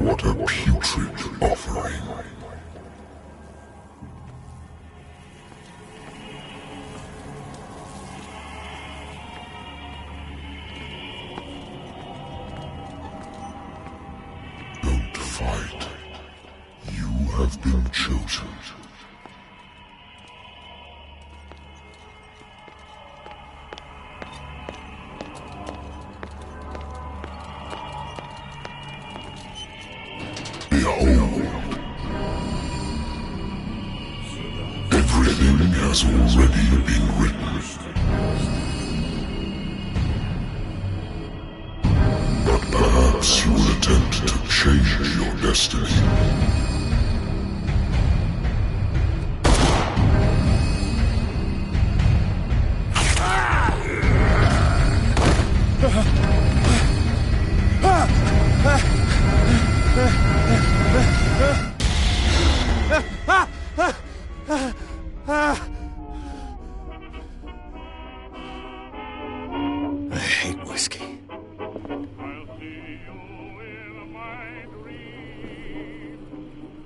What a putrid offering. Don't fight. You have been chosen. Everything has already been written. But perhaps you will attempt to change your destiny. I hate whiskey.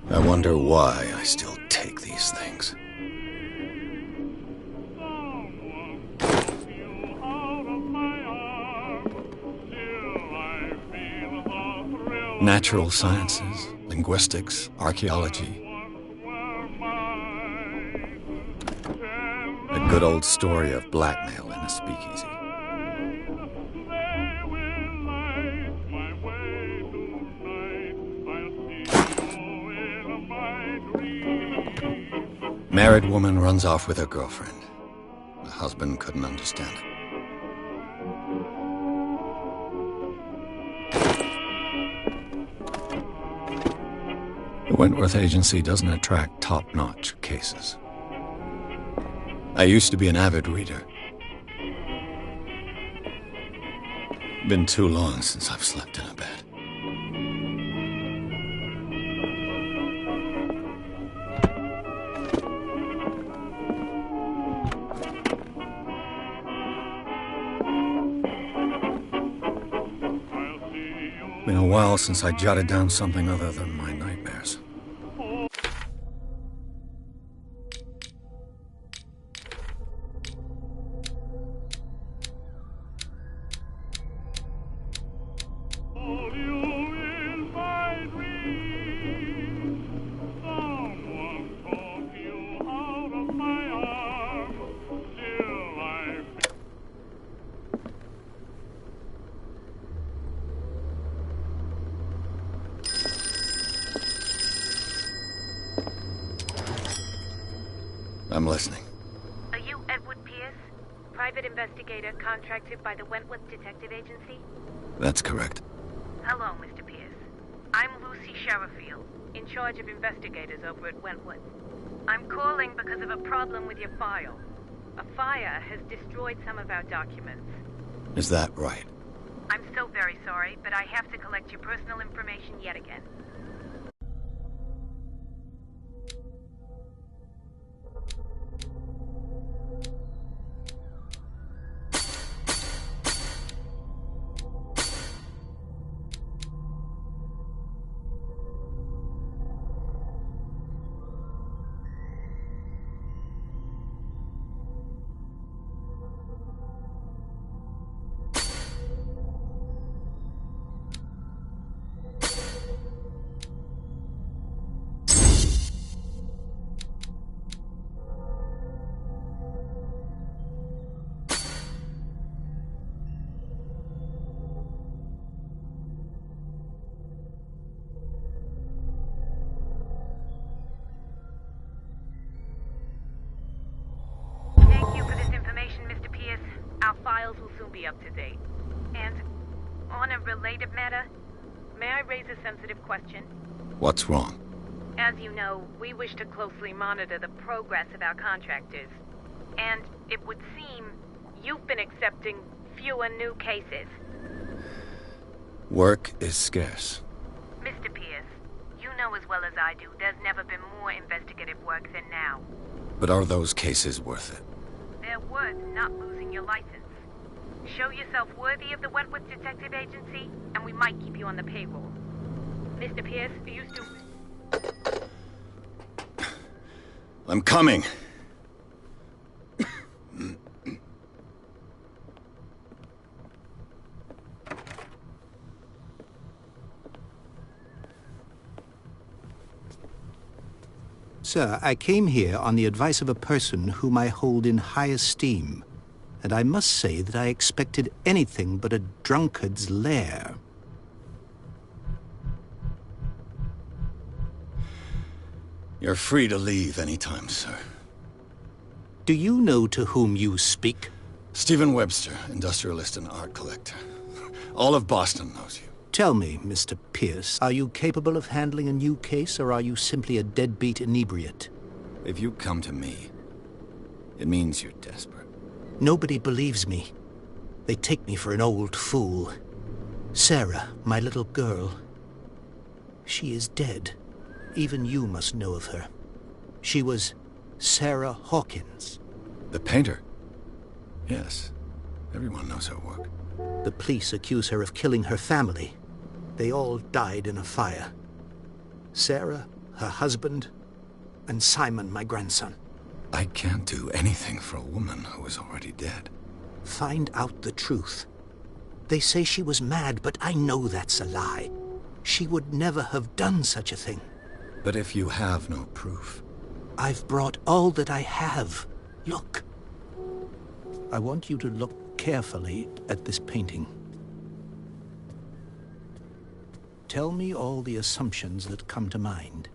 I wonder why I still take these things. Natural sciences, linguistics, archaeology. A good old story of blackmail in a speakeasy. Married woman runs off with her girlfriend. The husband couldn't understand it. The Wentworth Agency doesn't attract top-notch cases. I used to be an avid reader. Been too long since I've slept in a bed. Been a while since I jotted down something other than my nightmares. I'm listening. Are you Edward Pierce, private investigator contracted by the Wentworth Detective Agency? That's correct. Hello, Mr. Pierce. I'm Lucy Sherifield, in charge of investigators over at Wentworth. I'm calling because of a problem with your file. A fire has destroyed some of our documents. Is that right? I'm so very sorry, but I have to collect your personal information yet again. Our files will soon be up to date. And on a related matter, may I raise a sensitive question? What's wrong? As you know, we wish to closely monitor the progress of our contractors. And it would seem you've been accepting fewer new cases. Work is scarce. Mr. Pierce, you know as well as I do, there's never been more investigative work than now. But are those cases worth it? They're worth not losing your license. Show yourself worthy of the Wentworth Detective Agency, and we might keep you on the payroll. Mr. Pierce, are you still... I'm coming. Sir, I came here on the advice of a person whom I hold in high esteem, and I must say that I expected anything but a drunkard's lair. You're free to leave anytime, sir. Do you know to whom you speak? Stephen Webster, industrialist and art collector. All of Boston knows you. Tell me, Mr. Pierce, are you capable of handling a new case, or are you simply a deadbeat inebriate? If you come to me, it means you're desperate. Nobody believes me. They take me for an old fool. Sarah, my little girl, she is dead. Even you must know of her. She was Sarah Hawkins. The painter? Yes. Everyone knows her work. The police accuse her of killing her family. They all died in a fire. Sarah, her husband, and Simon, my grandson. I can't do anything for a woman who is already dead. Find out the truth. They say she was mad, but I know that's a lie. She would never have done such a thing. But if you have no proof... I've brought all that I have. Look. I want you to look carefully at this painting. Tell me all the assumptions that come to mind.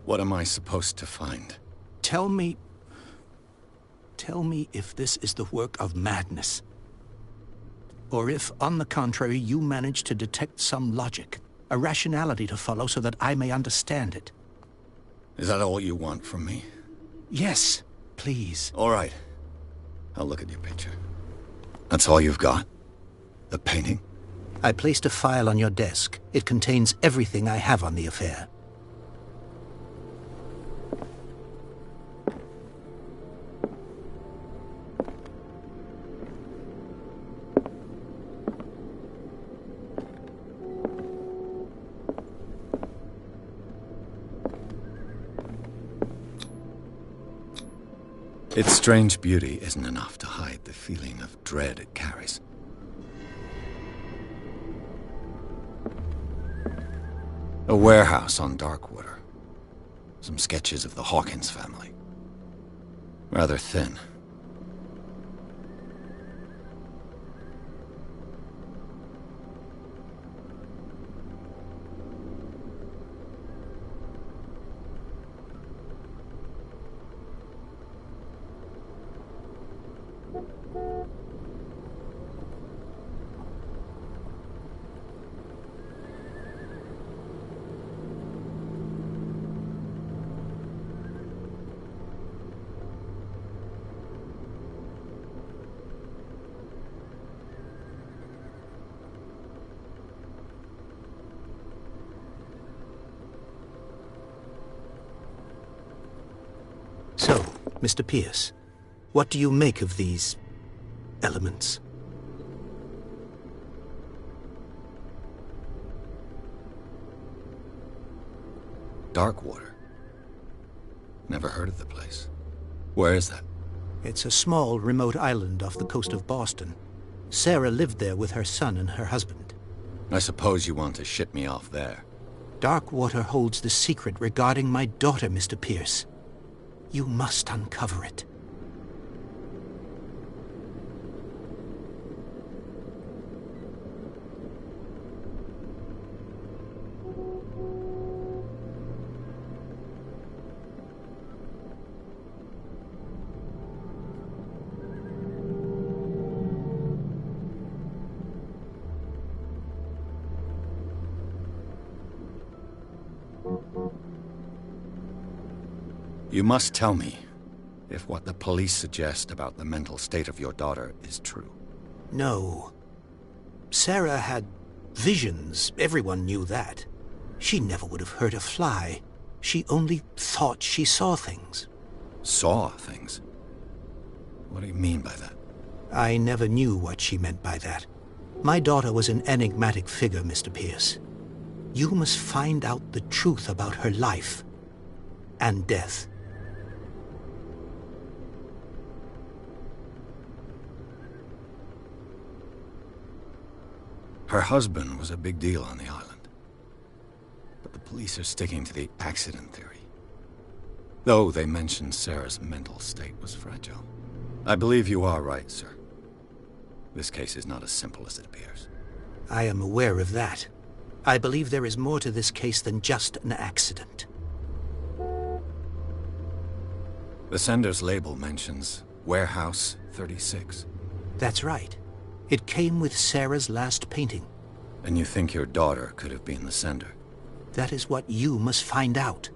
What am I supposed to find? Tell me if this is the work of madness. Or if, on the contrary, you manage to detect some logic, a rationality to follow so that I may understand it. Is that all you want from me? Yes, please. All right. I'll look at your picture. That's all you've got? The painting? I placed a file on your desk. It contains everything I have on the affair. Its strange beauty isn't enough to hide the feeling of dread it carries. A warehouse on Darkwater. Some sketches of the Hawkins family. Rather thin. So, Mr. Pierce, what do you make of these elements? Darkwater. Never heard of the place. Where is that? It's a small, remote island off the coast of Boston. Sarah lived there with her son and her husband. I suppose you want to ship me off there. Darkwater holds the secret regarding my daughter, Mr. Pierce. You must uncover it. You must tell me if what the police suggest about the mental state of your daughter is true. No. Sarah had visions. Everyone knew that. She never would have hurt a fly. She only thought she saw things. Saw things? What do you mean by that? I never knew what she meant by that. My daughter was an enigmatic figure, Mr. Pierce. You must find out the truth about her life and death. Her husband was a big deal on the island. But the police are sticking to the accident theory. Though they mentioned Sarah's mental state was fragile. I believe you are right, sir. This case is not as simple as it appears. I am aware of that. I believe there is more to this case than just an accident. The sender's label mentions Warehouse 36. That's right. It came with Sarah's last painting. And you think your daughter could have been the sender? That is what you must find out.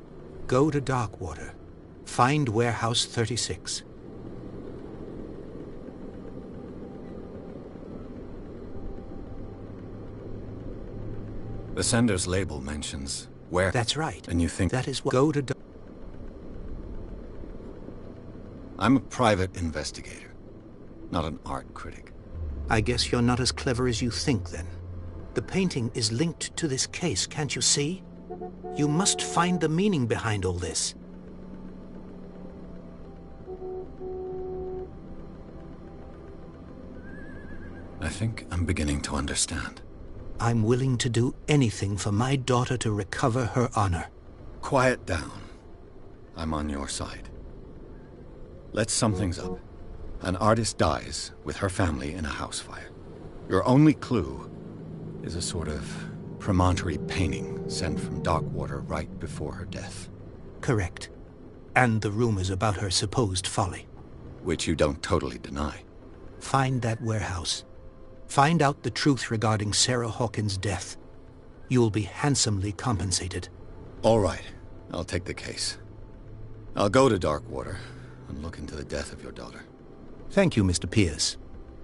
Go to Darkwater. Find Warehouse 36. The sender's label mentions where... That's right. And you think... That is what... Go to... I'm a private investigator, not an art critic. I guess you're not as clever as you think, then. The painting is linked to this case, can't you see? You must find the meaning behind all this. I think I'm beginning to understand. I'm willing to do anything for my daughter to recover her honor. Quiet down. I'm on your side. Let's sum things up. An artist dies with her family in a house fire. Your only clue is a sort of promontory painting sent from Darkwater right before her death. Correct. And the rumors about her supposed folly. Which you don't totally deny. Find that warehouse. Find out the truth regarding Sarah Hawkins' death. You'll be handsomely compensated. All right. I'll take the case. I'll go to Darkwater and look into the death of your daughter. Thank you, Mr. Pierce.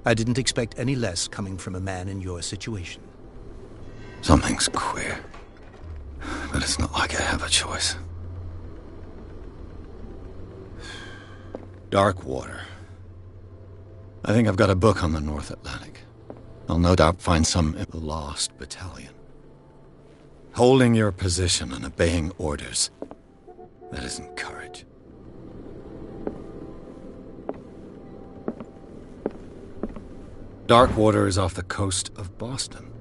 I didn't expect any less coming from a man in your situation. Something's queer. But it's not like I have a choice. Darkwater. I think I've got a book on the North Atlantic. I'll no doubt find some in the Lost Battalion. Holding your position and obeying orders. That isn't courage. Darkwater is off the coast of Boston.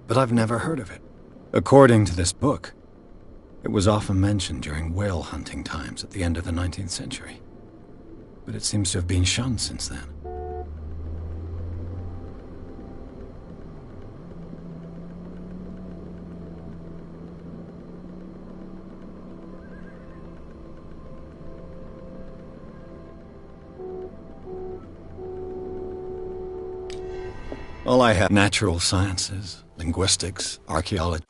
But I've never heard of it. According to this book, it was often mentioned during whale hunting times at the end of the 19th century. But it seems to have been shunned since then. All I have: natural sciences, linguistics, archaeology.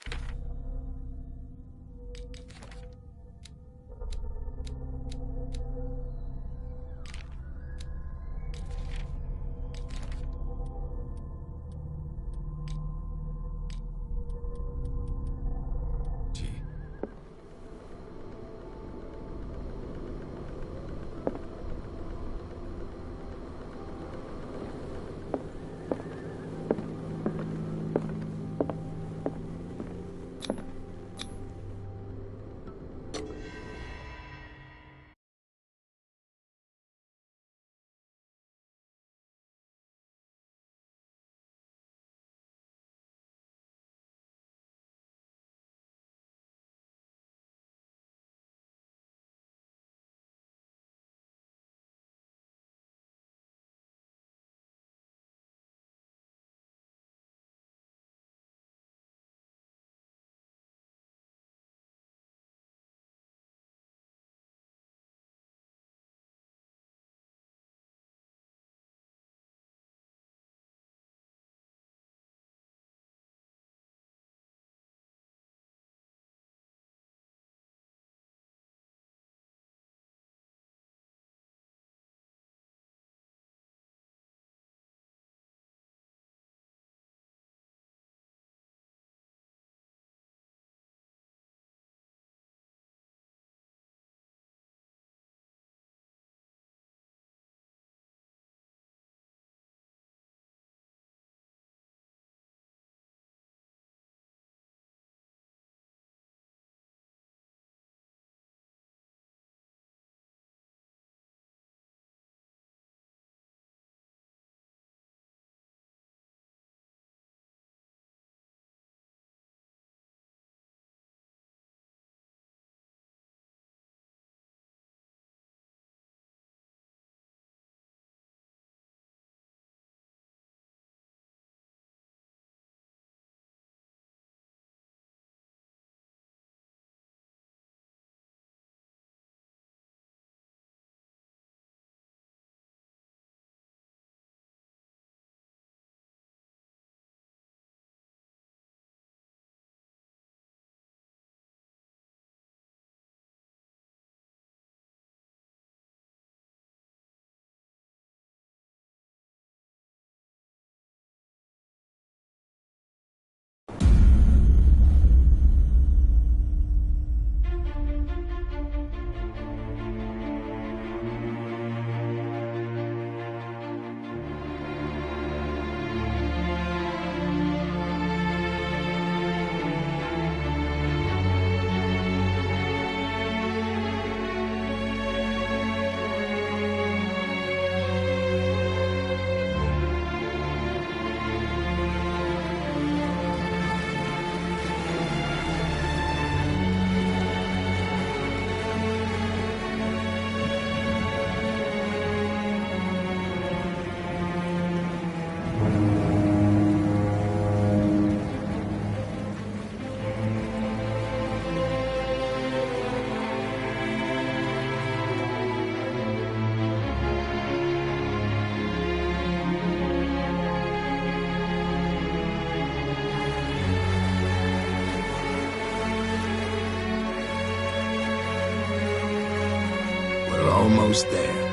We're almost there.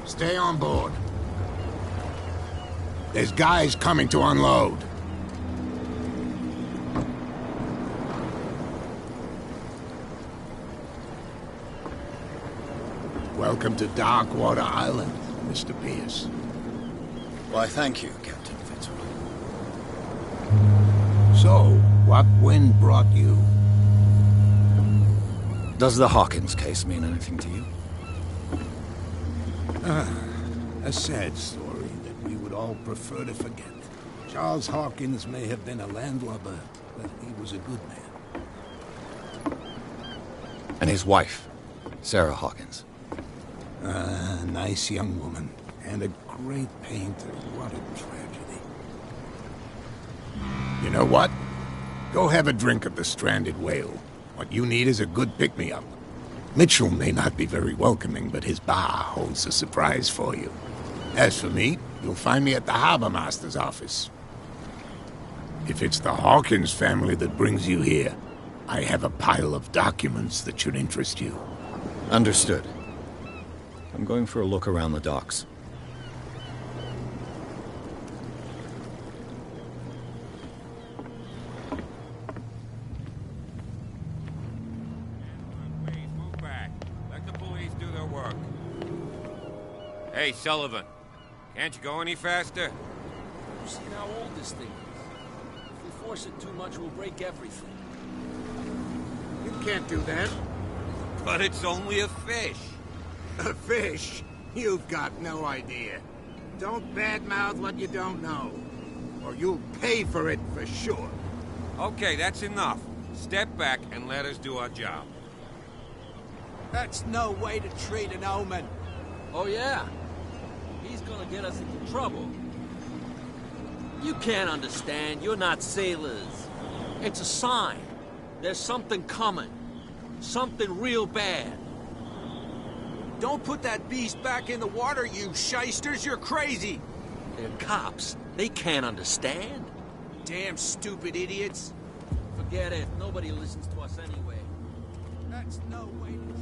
Stay on board. There's guys coming to unload. Welcome to Darkwater Island, Mr. Pierce. Why, thank you, Captain Fitzroy. So, what wind brought you? Does the Hawkins case mean anything to you? A sad story that we would all prefer to forget. Charles Hawkins may have been a landlubber, but he was a good man. And his wife, Sarah Hawkins. A nice young woman, and a great painter. What a tragedy. You know what? Go have a drink of the stranded whale. What you need is a good pick-me-up. Mitchell may not be very welcoming, but his bar holds a surprise for you. As for me, you'll find me at the Harbor Master's office. If it's the Hawkins family that brings you here, I have a pile of documents that should interest you. Understood. I'm going for a look around the docks. Hey, Sullivan. Can't you go any faster? You see how old this thing is? If we force it too much, we'll break everything. You can't do that. But it's only a fish. A fish? You've got no idea. Don't badmouth what you don't know, or you'll pay for it for sure. Okay, that's enough. Step back and let us do our job. That's no way to treat an omen. Oh, yeah? He's gonna get us into trouble. You can't understand. You're not sailors. It's a sign. There's something coming. Something real bad. Don't put that beast back in the water, you shysters. You're crazy. They're cops. They can't understand. Damn stupid idiots. Forget it. Nobody listens to us anyway. That's no way to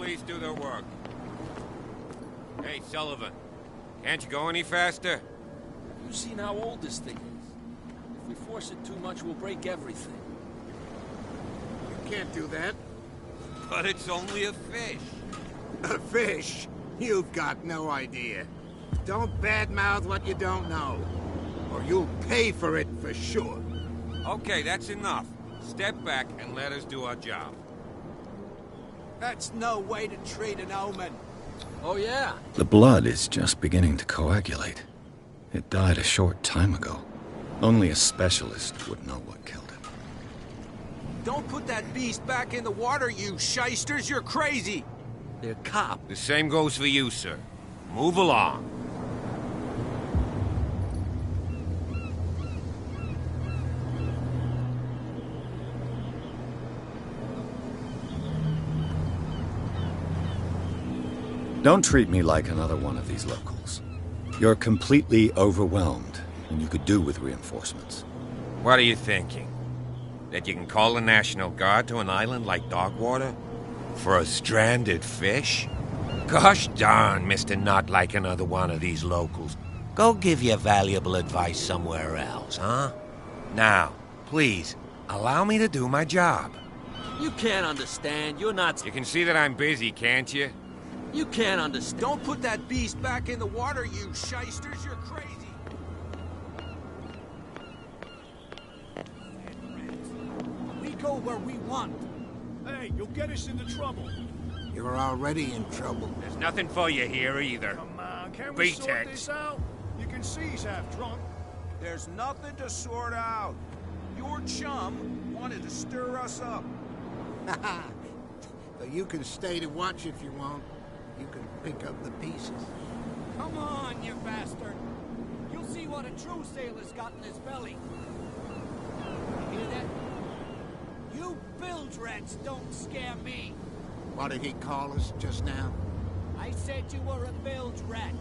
police do their work. Hey, Sullivan. Can't you go any faster? You've seen how old this thing is. If we force it too much, we'll break everything. You can't do that. But it's only a fish. A fish? You've got no idea. Don't badmouth what you don't know, or you'll pay for it for sure. Okay, that's enough. Step back and let us do our job. That's no way to treat an omen. Oh, yeah? The blood is just beginning to coagulate. It died a short time ago. Only a specialist would know what killed it. Don't put that beast back in the water, you shysters. You're crazy. They're cops. The same goes for you, sir. Move along. Don't treat me like another one of these locals. You're completely overwhelmed, and you could do with reinforcements. What are you thinking? That you can call the National Guard to an island like Darkwater? For a stranded fish? Gosh darn, Mr. Not Like Another One of these locals. Go give your valuable advice somewhere else, huh? Now, please, allow me to do my job. You can't understand. You're not... You can see that I'm busy, can't you? You can't understand. Don't put that beast back in the water, you shysters. You're crazy. We go where we want. Hey, you'll get us into trouble. You're already in trouble. There's nothing for you here either. Come on, can we Beat sort it. this out? You can see he's half drunk. There's nothing to sort out. Your chum wanted to stir us up. But you can stay to watch if you want. You can pick up the pieces. Come on, you bastard. You'll see what a true sailor's got in his belly. You hear that? You bilge rats don't scare me. What did he call us just now? I said you were a bilge rat.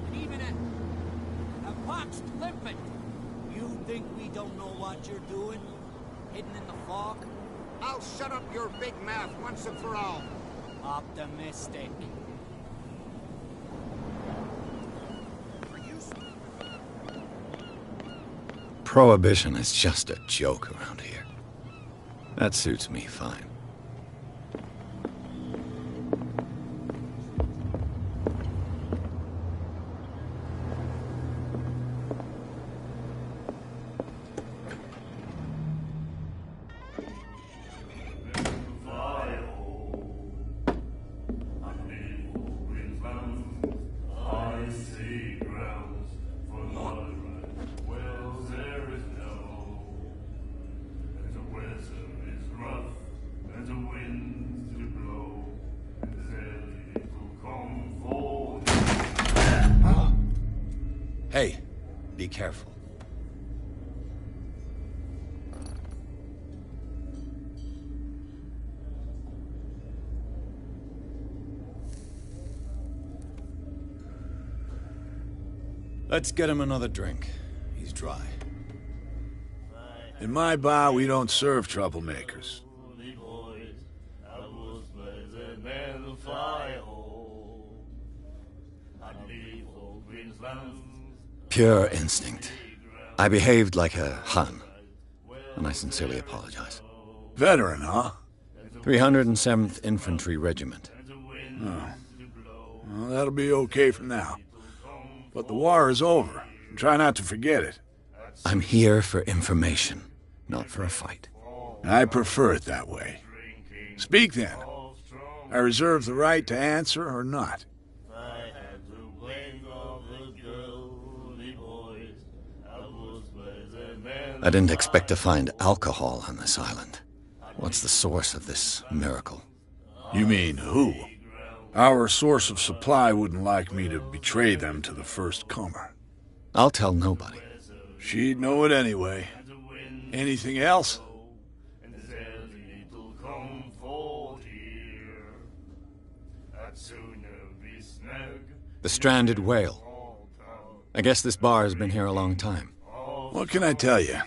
And even a poxed limpet. You think we don't know what you're doing? Hidden in the fog? I'll shut up your big mouth once and for all. Optimistic. Prohibition is just a joke around here. That suits me fine. Hey, be careful. Let's get him another drink. He's dry. In my bar, we don't serve troublemakers. Pure instinct. I behaved like a Hun, and I sincerely apologize. Veteran, huh? 307th Infantry Regiment. Oh. Well, that'll be okay for now. But the war is over. Try not to forget it. I'm here for information, not for a fight. I prefer it that way. Speak then. I reserve the right to answer or not. I didn't expect to find alcohol on this island. What's the source of this miracle? You mean who? Our source of supply wouldn't like me to betray them to the first comer. I'll tell nobody. She'd know it anyway. Anything else? The stranded whale. I guess this bar has been here a long time. What can I tell you?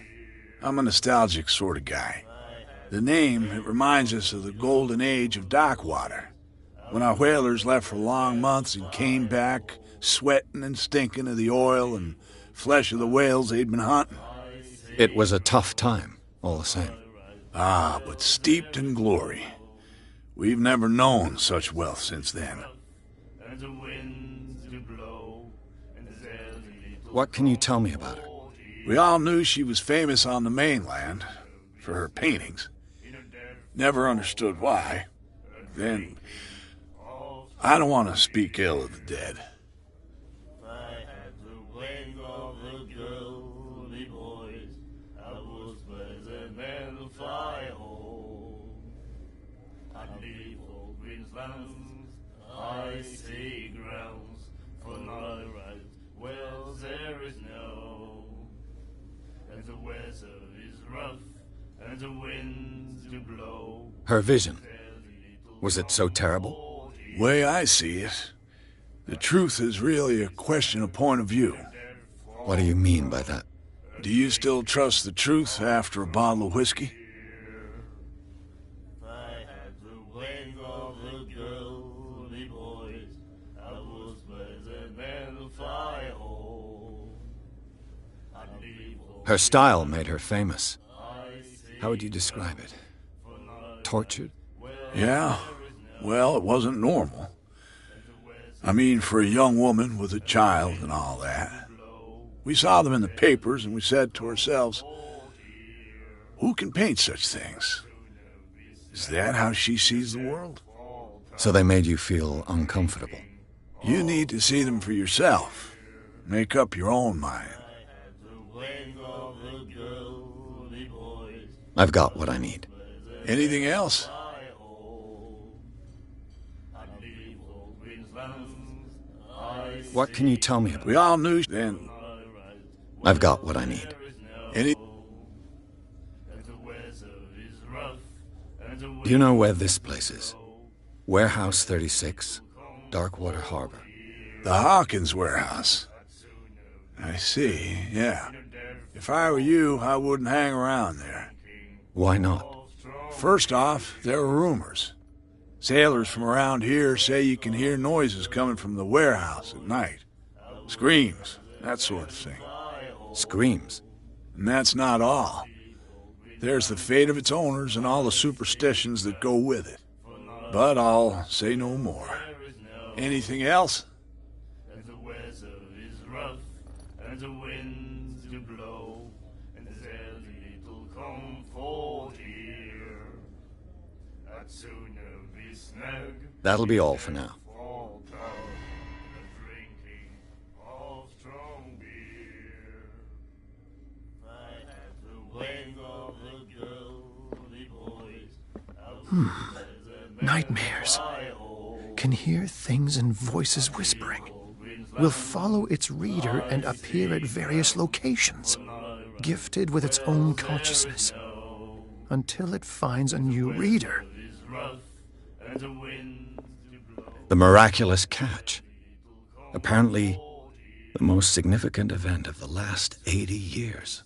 I'm a nostalgic sort of guy. The name, it reminds us of the golden age of Darkwater. When our whalers left for long months and came back, sweating and stinking of the oil and flesh of the whales they'd been hunting. It was a tough time, all the same. Ah, but steeped in glory. We've never known such wealth since then. What can you tell me about her? We all knew she was famous on the mainland for her paintings. Never understood why. Then, I don't want to speak ill of the dead. I see grounds for my right. Well, there is no, and the weather is rough, and the winds do blow. Her vision, was it so terrible? Way I see it, the truth is really a question of point of view. What do you mean by that? Do you still trust the truth after a bottle of whiskey? Her style made her famous. How would you describe it? Tortured? Yeah. Well, it wasn't normal. I mean, for a young woman with a child and all that. We saw them in the papers and we said to ourselves, who can paint such things? Is that how she sees the world? So they made you feel uncomfortable? You need to see them for yourself. Make up your own mind. I've got what I need. Anything else? What can you tell me about? We all knew then. I've got what I need. Any? Do you know where this place is? Warehouse 36, Darkwater Harbor. The Hawkins warehouse. I see, yeah. If I were you, I wouldn't hang around there. Why not? First off, there are rumors. Sailors from around here say you can hear noises coming from the warehouse at night. Screams, that sort of thing. Screams? And that's not all. There's the fate of its owners and all the superstitions that go with it. But I'll say no more. Anything else? And the weather is rough, and the winds do blow, and there's little comfort here. I'd sooner be snug. That'll be all for now. Nightmares. Can hear things and voices whispering. Will follow its reader and appear at various locations, gifted with its own consciousness, until it finds a new reader. The miraculous catch. Apparently, the most significant event of the last 80 years.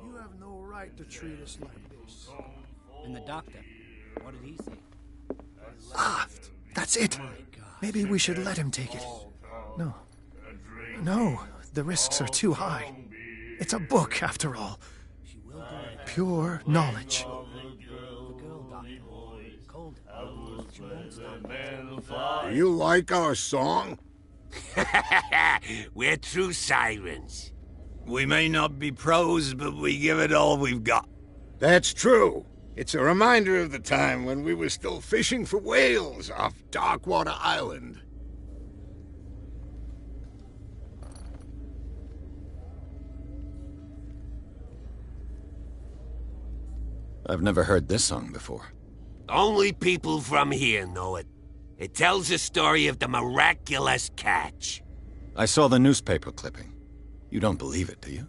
You have no right to treat us like this. And the doctor, what did he say? Ah, that's it. Maybe we should let him take it. No. No, the risks are too high. It's a book, after all. Pure knowledge. Do you like our song? We're true sirens. We may not be pros, but we give it all we've got. That's true. It's a reminder of the time when we were still fishing for whales off Darkwater Island. I've never heard this song before. Only people from here know it. It tells the story of the miraculous catch. I saw the newspaper clipping. You don't believe it, do you?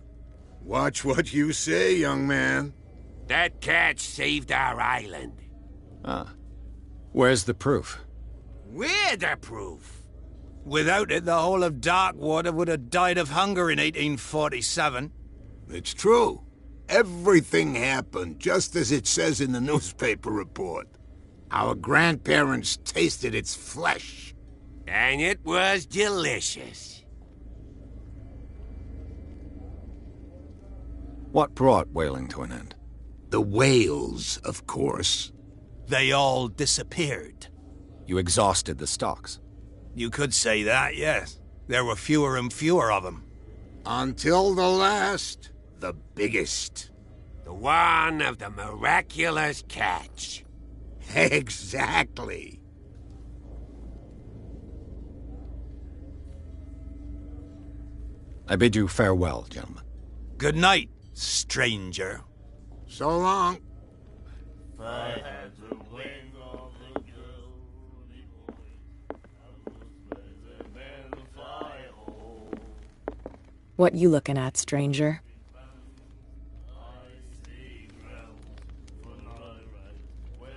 Watch what you say, young man. That catch saved our island. Ah. Where's the proof? We're the proof. Without it, the whole of Darkwater would have died of hunger in 1847. It's true. Everything happened just as it says in the newspaper report. Our grandparents tasted its flesh. And it was delicious. What brought whaling to an end? The whales, of course. They all disappeared. You exhausted the stocks. You could say that, yes. There were fewer and fewer of them. Until the last, the biggest. The one of the miraculous catch. Exactly. I bid you farewell, gentlemen. Good night, stranger. So long. If I had the wings of a girly boy, I was better than the fire hole. What you looking at, stranger? I see grounds for my right. Well,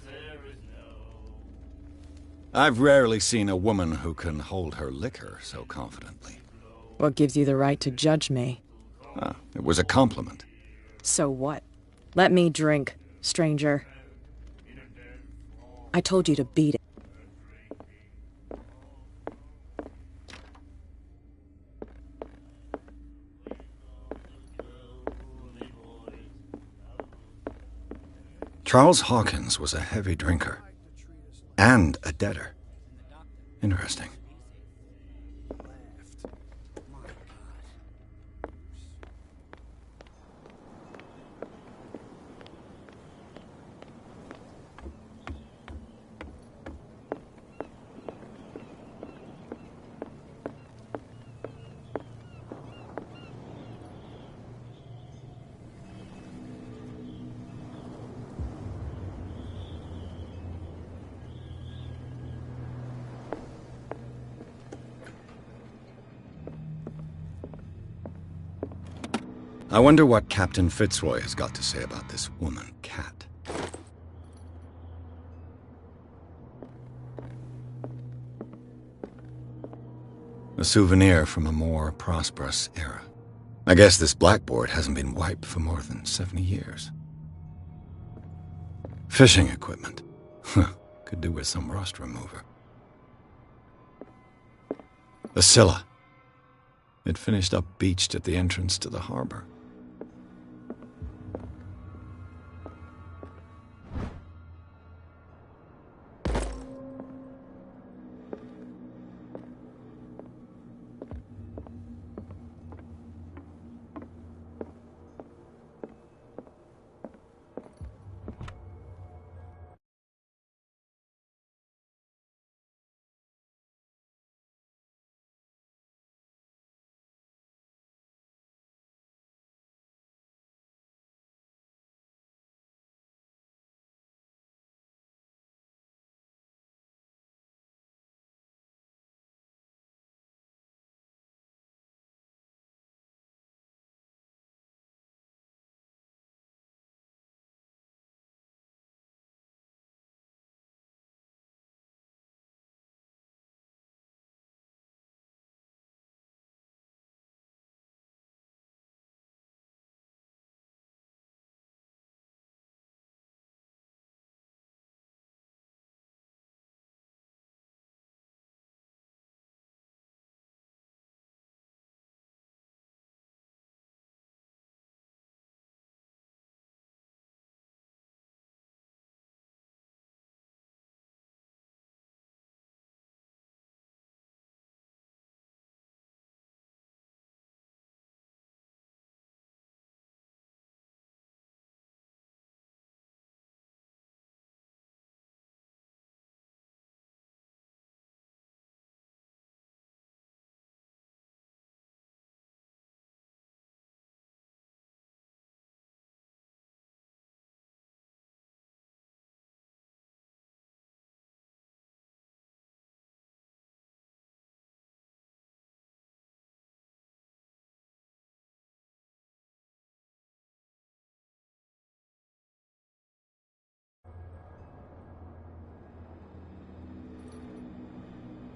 there is no. I've rarely seen a woman who can hold her liquor so confidently. What gives you the right to judge me? Ah, it was a compliment. So what? Let me drink, stranger. I told you to beat it. Charles Hawkins was a heavy drinker. And a debtor. Interesting. I wonder what Captain Fitzroy has got to say about this woman, Cat. A souvenir from a more prosperous era. I guess this blackboard hasn't been wiped for more than 70 years. Fishing equipment. Could do with some rust remover. The Scylla. It finished up beached at the entrance to the harbor.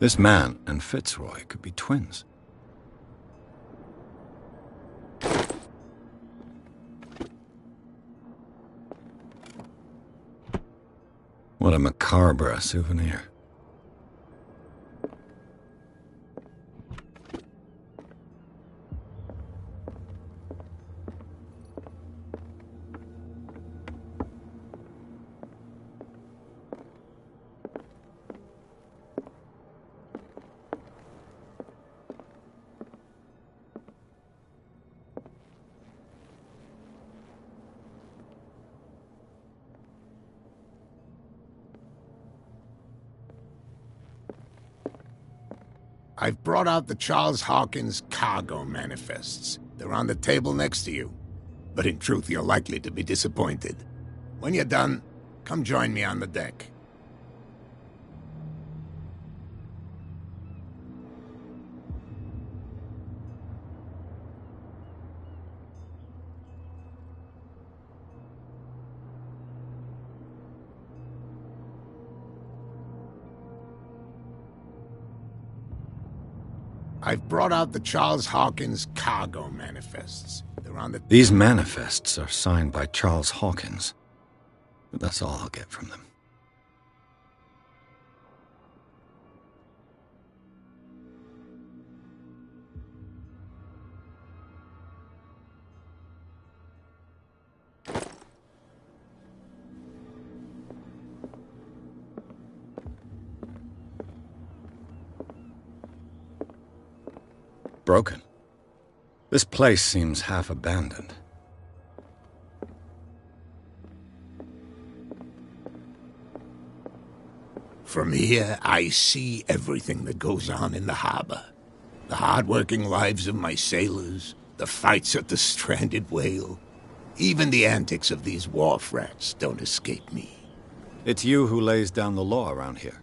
This man and Fitzroy could be twins. What a macabre souvenir. I've brought out the Charles Hawkins cargo manifests. They're on the table next to you. But in truth, you're likely to be disappointed. When you're done, come join me on the deck. I've brought out the Charles Hawkins cargo manifests. They're on the... These manifests are signed by Charles Hawkins. But that's all I'll get from them. Broken. This place seems half abandoned. From here, I see everything that goes on in the harbor. The hard-working lives of my sailors, the fights at the stranded whale. Even the antics of these wharf rats don't escape me. It's you who lays down the law around here.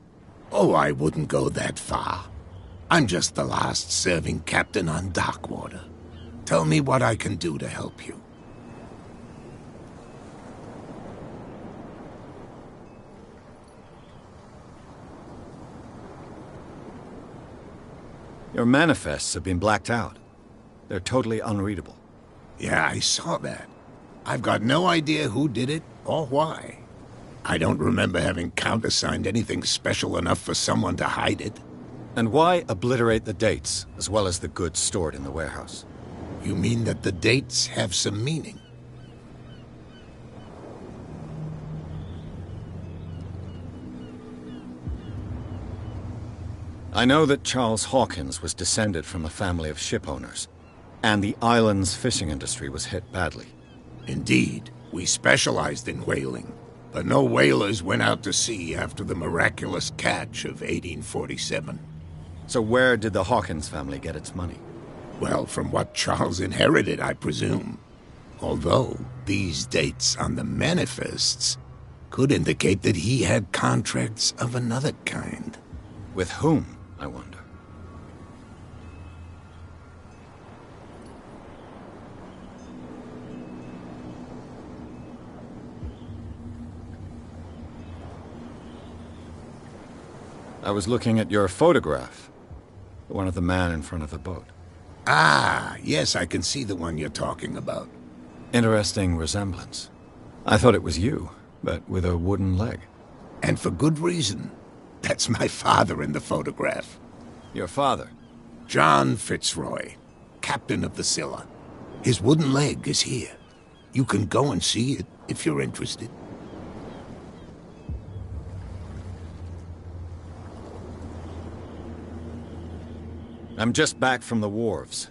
Oh, I wouldn't go that far. I'm just the last serving captain on Darkwater. Tell me what I can do to help you. Your manifests have been blacked out. They're totally unreadable. Yeah, I saw that. I've got no idea who did it or why. I don't remember having countersigned anything special enough for someone to hide it. And why obliterate the dates, as well as the goods stored in the warehouse? You mean that the dates have some meaning? I know that Charles Hawkins was descended from a family of ship owners, and the island's fishing industry was hit badly. Indeed, we specialized in whaling, but no whalers went out to sea after the miraculous catch of 1847. So where did the Hawkins family get its money? Well, from what Charles inherited, I presume. Although, these dates on the manifests could indicate that he had contracts of another kind. With whom, I wonder? I was looking at your photograph. One of the man in front of the boat. Ah, yes, I can see the one you're talking about. Interesting resemblance. I thought it was you, but with a wooden leg. And for good reason. That's my father in the photograph. Your father? John Fitzroy, captain of the Scylla. His wooden leg is here. You can go and see it if you're interested. I'm just back from the wharves.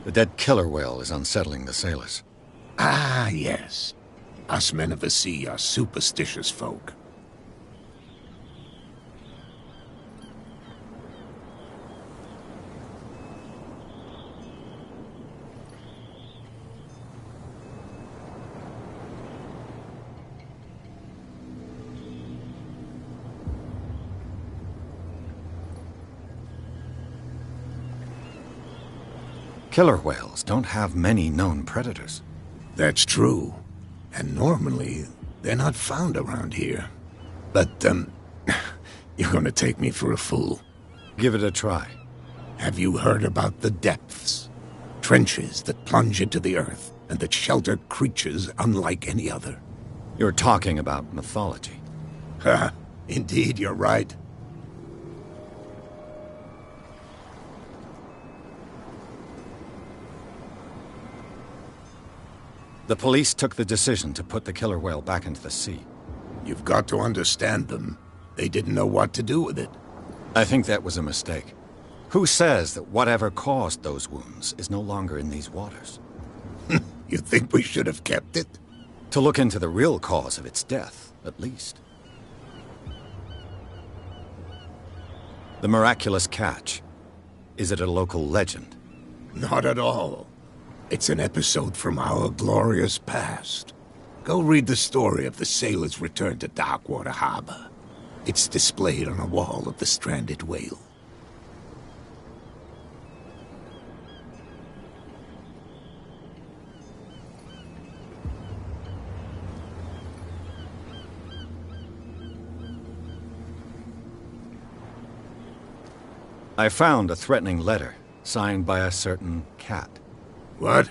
The dead killer whale is unsettling the sailors. Ah, yes. Us men of the sea are superstitious folk. Killer whales don't have many known predators. That's true. And normally, they're not found around here. But, you're gonna take me for a fool. Give it a try. Have you heard about the depths? Trenches that plunge into the earth and that shelter creatures unlike any other. You're talking about mythology. Ha! Indeed, you're right. The police took the decision to put the killer whale back into the sea. You've got to understand them. They didn't know what to do with it. I think that was a mistake. Who says that whatever caused those wounds is no longer in these waters? You think we should have kept it? To look into the real cause of its death, at least. The miraculous catch. Is it a local legend? Not at all. It's an episode from our glorious past. Go read the story of the sailor's return to Darkwater Harbor. It's displayed on a wall of the stranded whale. I found a threatening letter, signed by a certain cat. What?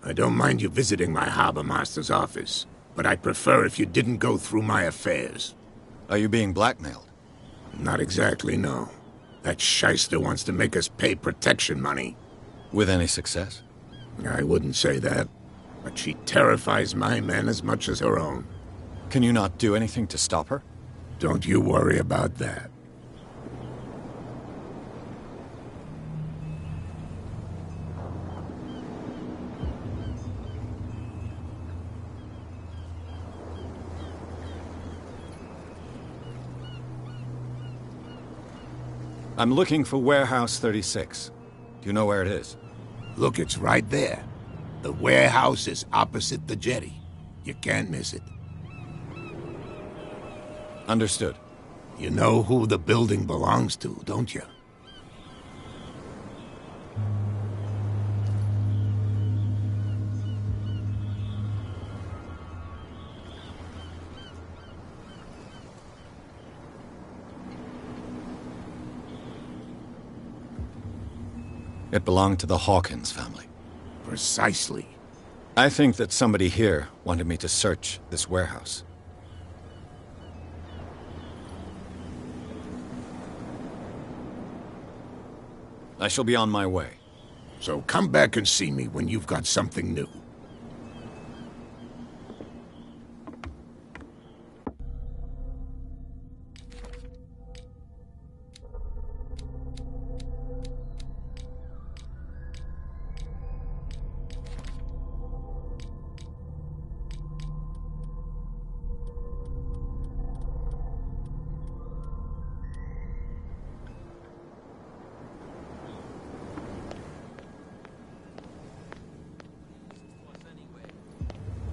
I don't mind you visiting my harbor master's office, but I'd prefer if you didn't go through my affairs. Are you being blackmailed? Not exactly, no. That shyster wants to make us pay protection money. With any success? I wouldn't say that, but she terrifies my men as much as her own. Can you not do anything to stop her? Don't you worry about that. I'm looking for Warehouse 36. Do you know where it is? Look, it's right there. The warehouse is opposite the jetty. You can't miss it. Understood. You know who the building belongs to, don't you? It belonged to the Hawkins family. Precisely. I think that somebody here wanted me to search this warehouse. I shall be on my way. So come back and see me when you've got something new.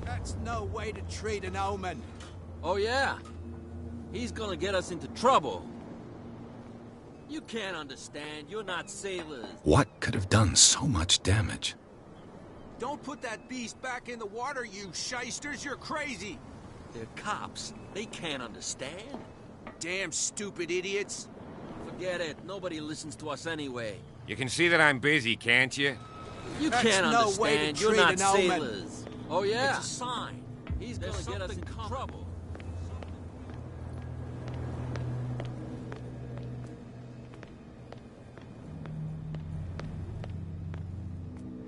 That's no way to treat an omen. Oh, yeah? He's gonna get us into trouble. You can't understand. You're not sailors. What could have done so much damage? Don't put that beast back in the water, you shysters. You're crazy. They're cops. They can't understand. Damn stupid idiots. Forget it. Nobody listens to us anyway. You can see that I'm busy, can't you? You That's can't no understand. way to You're treat not an omen. sailors. Oh, yeah? It's a sign. He's gonna get us into trouble.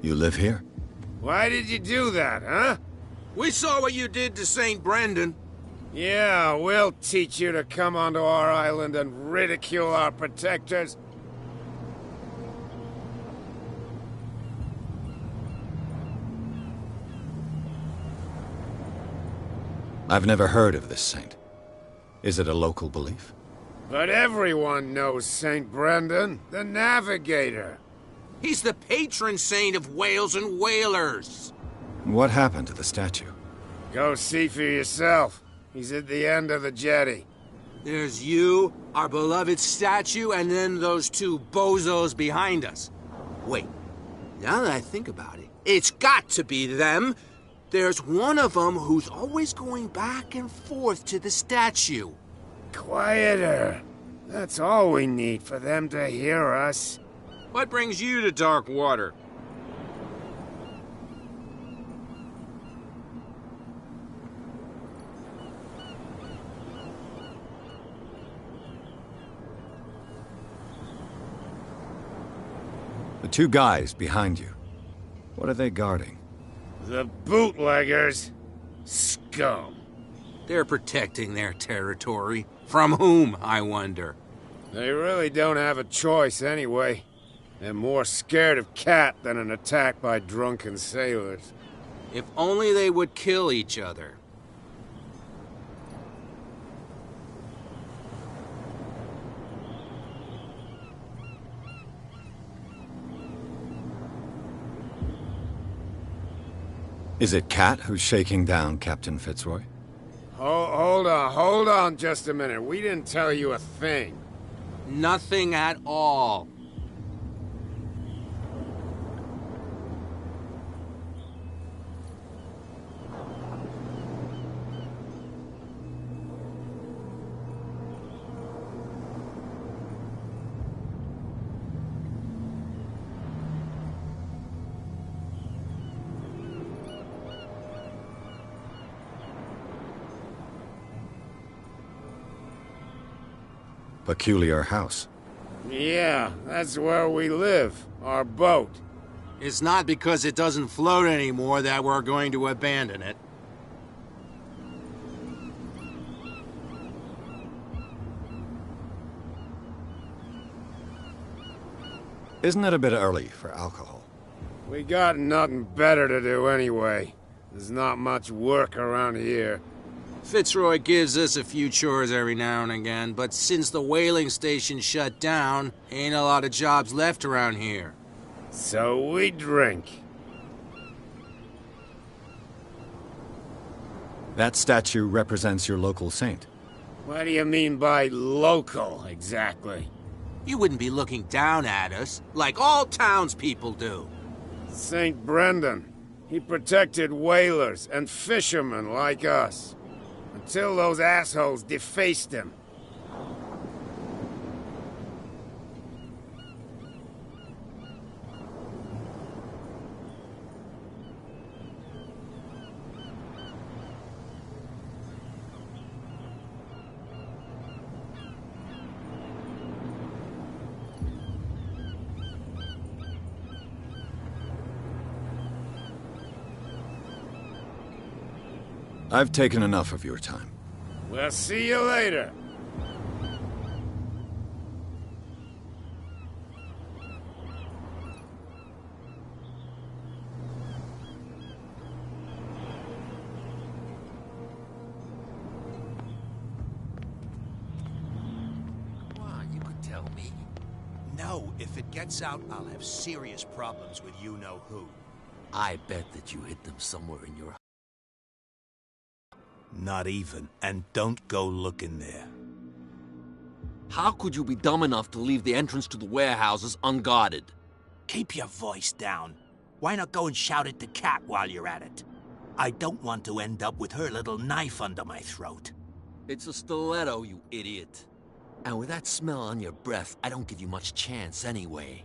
You live here? Why did you do that, huh? We saw what you did to St. Brendan. Yeah, we'll teach you to come onto our island and ridicule our protectors. I've never heard of this saint. Is it a local belief? But everyone knows St. Brendan, the navigator. He's the patron saint of whales and whalers. What happened to the statue? Go see for yourself. He's at the end of the jetty. There's you, our beloved statue, and then those two bozos behind us. Wait, now that I think about it, it's got to be them. There's one of them who's always going back and forth to the statue. Quieter. That's all we need for them to hear us. What brings you to dark water? The two guys behind you. What are they guarding? The bootleggers. Scum. They're protecting their territory. From whom, I wonder? They really don't have a choice anyway. They're more scared of Cat than an attack by drunken sailors. If only they would kill each other. Is it Cat who's shaking down Captain Fitzroy? Hold on just a minute. We didn't tell you a thing. Nothing at all. Peculiar house. Yeah, that's where we live. Our boat. It's not because it doesn't float anymore that we're going to abandon it. Isn't it a bit early for alcohol? We got nothing better to do anyway. There's not much work around here. Fitzroy gives us a few chores every now and again, but since the whaling station shut down, ain't a lot of jobs left around here. So we drink. That statue represents your local saint. What do you mean by local, exactly? You wouldn't be looking down at us, like all townspeople do. St. Brendan. He protected whalers and fishermen like us. Until those assholes defaced him. I've taken enough of your time. We'll see you later. You could tell me. No, if it gets out, I'll have serious problems with you-know-who. I bet that you hid them somewhere in your... Not even, and don't go looking there. How could you be dumb enough to leave the entrance to the warehouses unguarded? Keep your voice down. Why not go and shout at the cat while you're at it? I don't want to end up with her little knife under my throat. It's a stiletto, you idiot. And with that smell on your breath, I don't give you much chance anyway.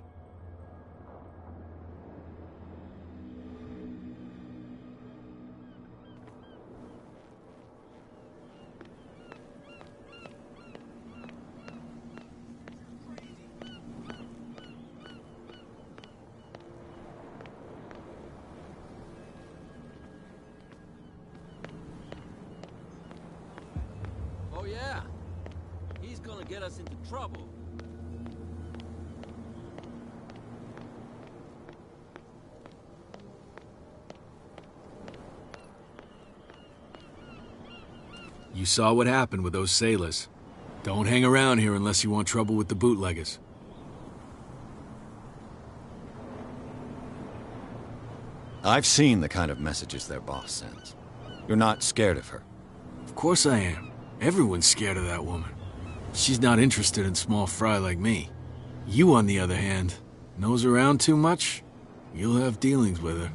Oh yeah, he's gonna get us into trouble. You saw what happened with those sailors. Don't hang around here unless you want trouble with the bootleggers. I've seen the kind of messages their boss sends. You're not scared of her. Of course I am. Everyone's scared of that woman. She's not interested in small fry like me. You, on the other hand, nose around too much, you'll have dealings with her.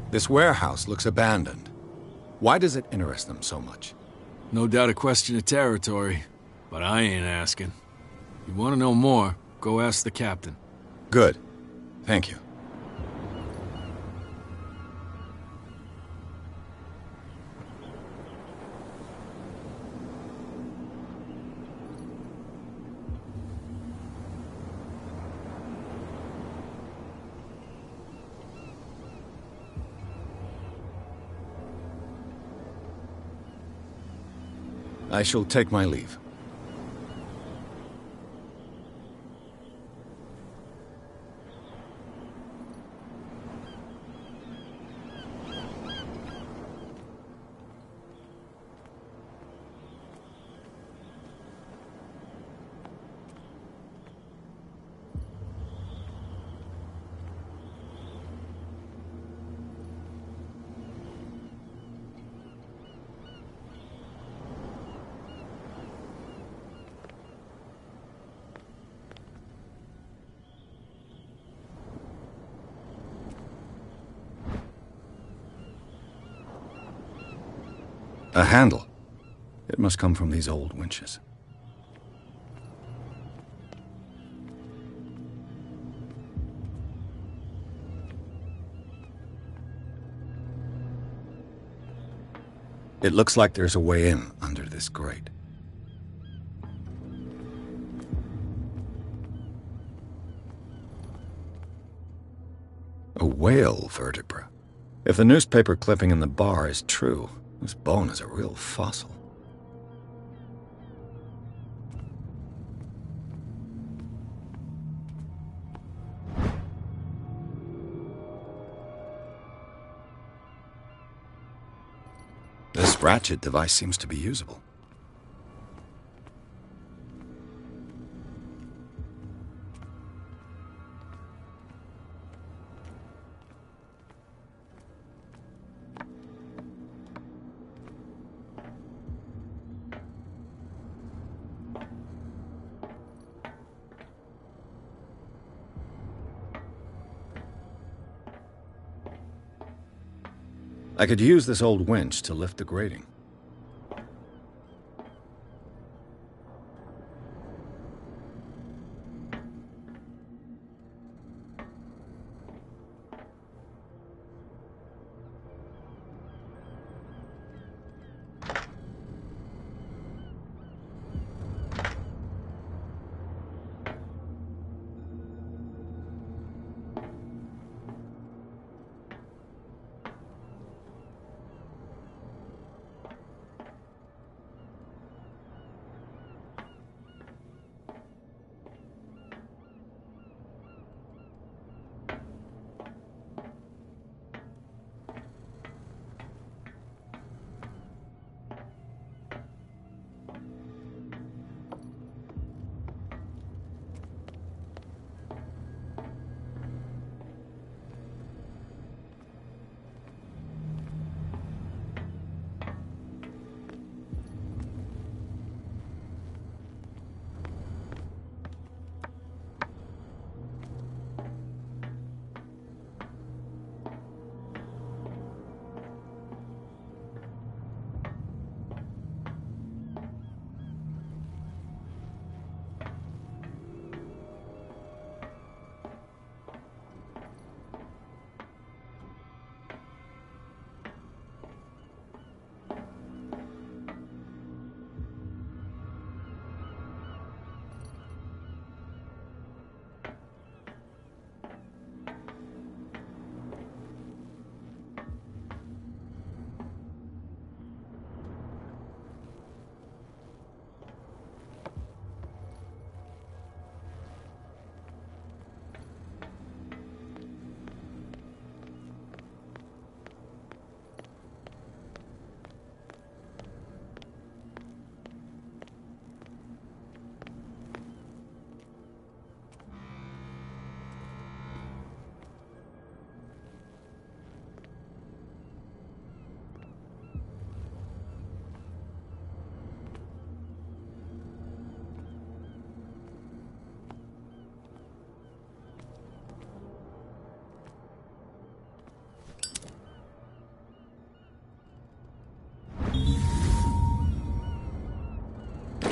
This warehouse looks abandoned. Why does it interest them so much? No doubt a question of territory, but I ain't asking. You want to know more, go ask the captain. Good. Thank you. I shall take my leave. A handle. It must come from these old winches. It looks like there's a way in under this grate. A whale vertebra. If the newspaper clipping in the bar is true, this bone is a real fossil. This ratchet device seems to be usable. I could use this old winch to lift the grating.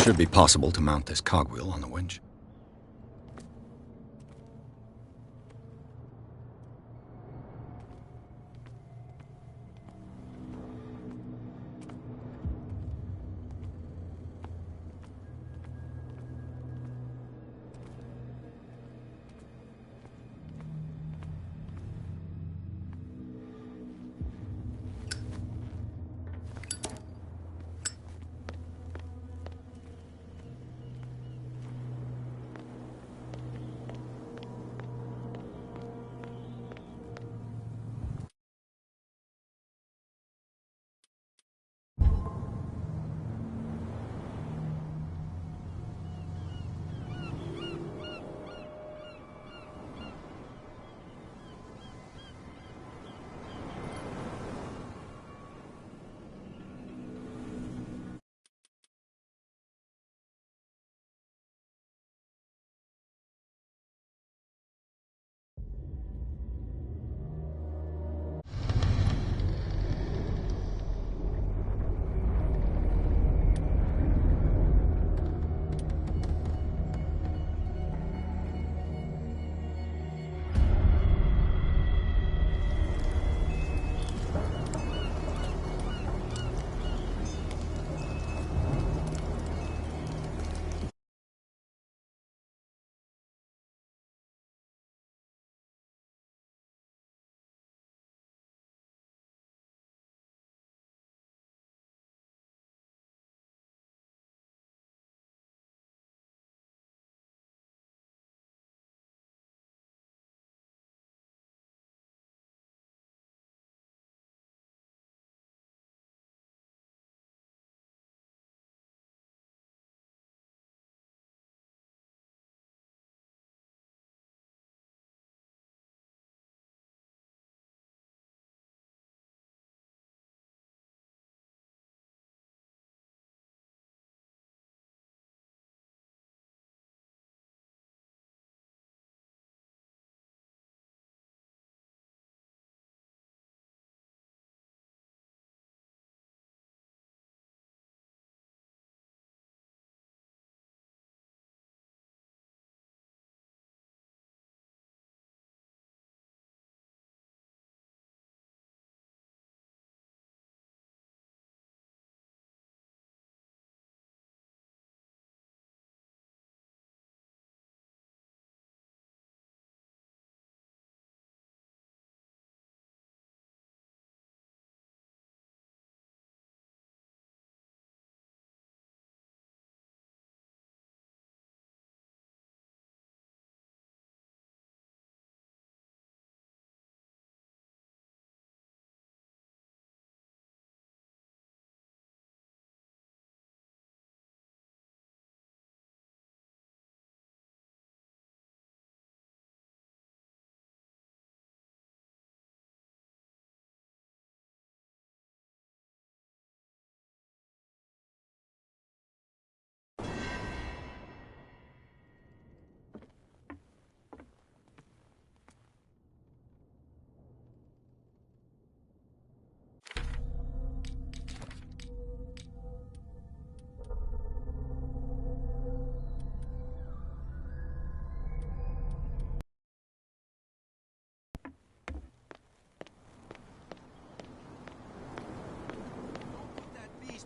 Should be possible to mount this cogwheel on the winch.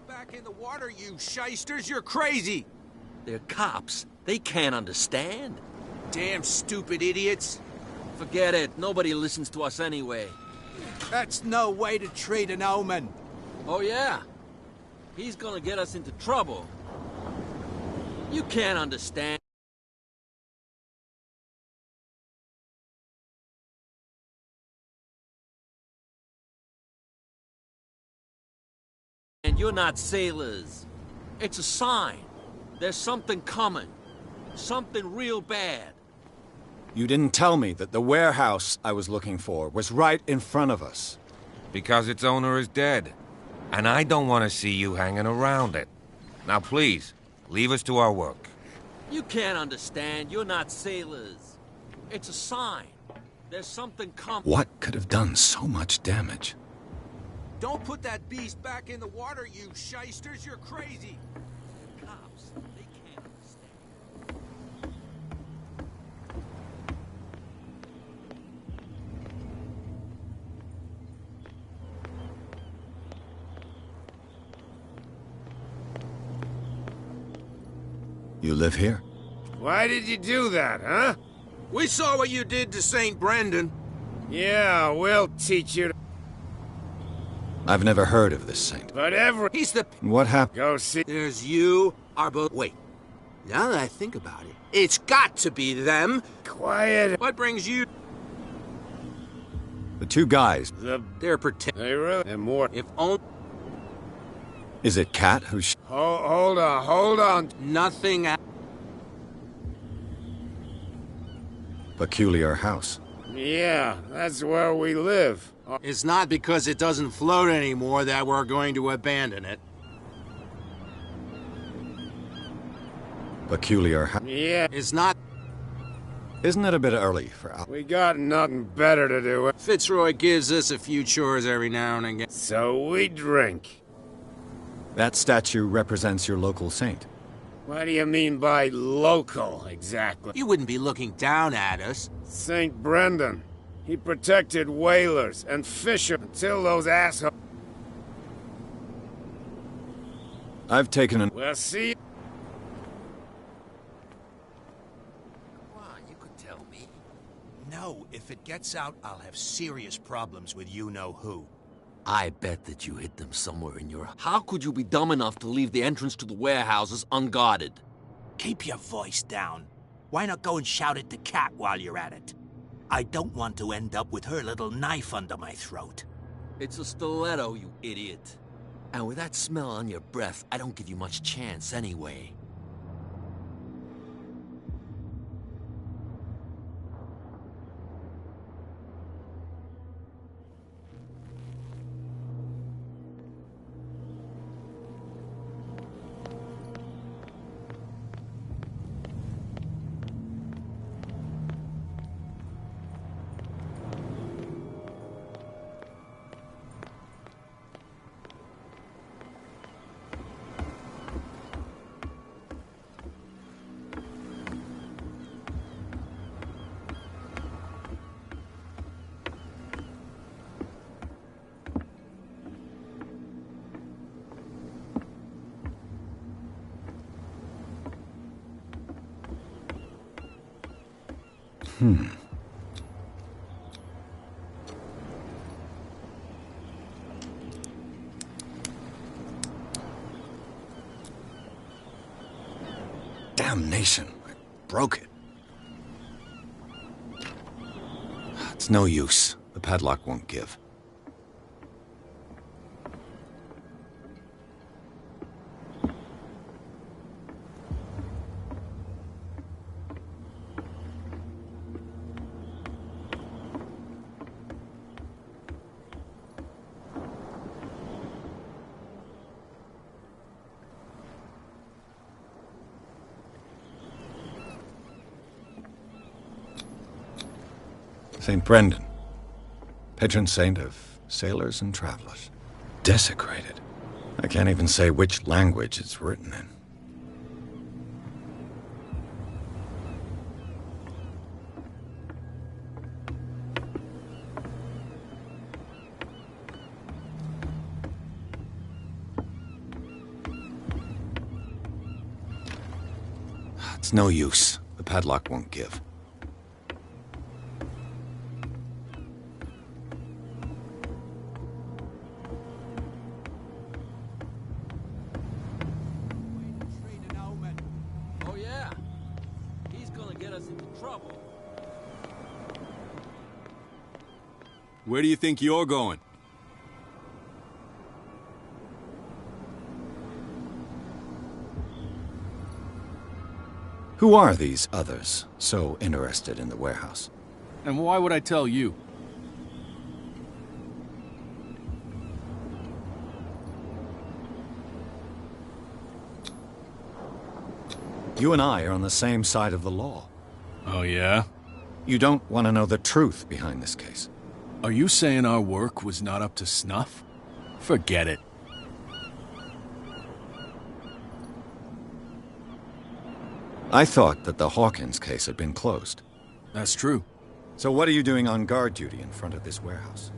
Back in the water, you shysters! You're crazy! They're cops. They can't understand. Damn stupid idiots! Forget it. Nobody listens to us anyway. That's no way to treat an omen. Oh, yeah? He's gonna get us into trouble. You can't understand. And you're not sailors. It's a sign. There's something coming. Something real bad. You didn't tell me that the warehouse I was looking for was right in front of us. Because its owner is dead. And I don't want to see you hanging around it. Now please, leave us to our work. You can't understand. You're not sailors. It's a sign. There's something coming. What could have done so much damage? Don't put that beast back in the water, you shysters! You're crazy! Cops. You live here? Why did you do that, huh? We saw what you did to St. Brendan. Yeah, we'll teach you. I've never heard of this saint. But He's the... What happened? Go see... There's you, our both... Wait. Now that I think about it, it's got to be them. Quiet. What brings you... The two guys. They're pretending. They really... They're more... If only... Is it Cat who's... Hold on. Nothing... Peculiar house. Yeah, that's where we live. It's not because it doesn't float anymore that we're going to abandon it. Peculiar house. Yeah. It's not... Isn't it a bit early for... We got nothing better to do. Fitzroy gives us a few chores every now and again. So we drink. That statue represents your local saint. What do you mean by local, exactly? You wouldn't be looking down at us. St. Brendan. He protected whalers and fishermen until those assholes... I've taken an... Well, see... Come on, you could tell me. No, if it gets out, I'll have serious problems with you-know-who. I bet that you hid them somewhere in your... How could you be dumb enough to leave the entrance to the warehouses unguarded? Keep your voice down. Why not go and shout at the cat while you're at it? I don't want to end up with her little knife under my throat. It's a stiletto, you idiot. And with that smell on your breath, I don't give you much chance anyway. Damnation. I broke it. It's no use. The padlock won't give. St. Brendan, patron saint of sailors and travelers. Desecrated. I can't even say which language it's written in. It's no use. The padlock won't give. Oh yeah, he's gonna get us into trouble. Where do you think you're going? Who are these others so interested in the warehouse? And why would I tell you? You and I are on the same side of the law. Oh, yeah? You don't want to know the truth behind this case. Are you saying our work was not up to snuff? Forget it. I thought that the Hawkins case had been closed. That's true. So what are you doing on guard duty in front of this warehouse?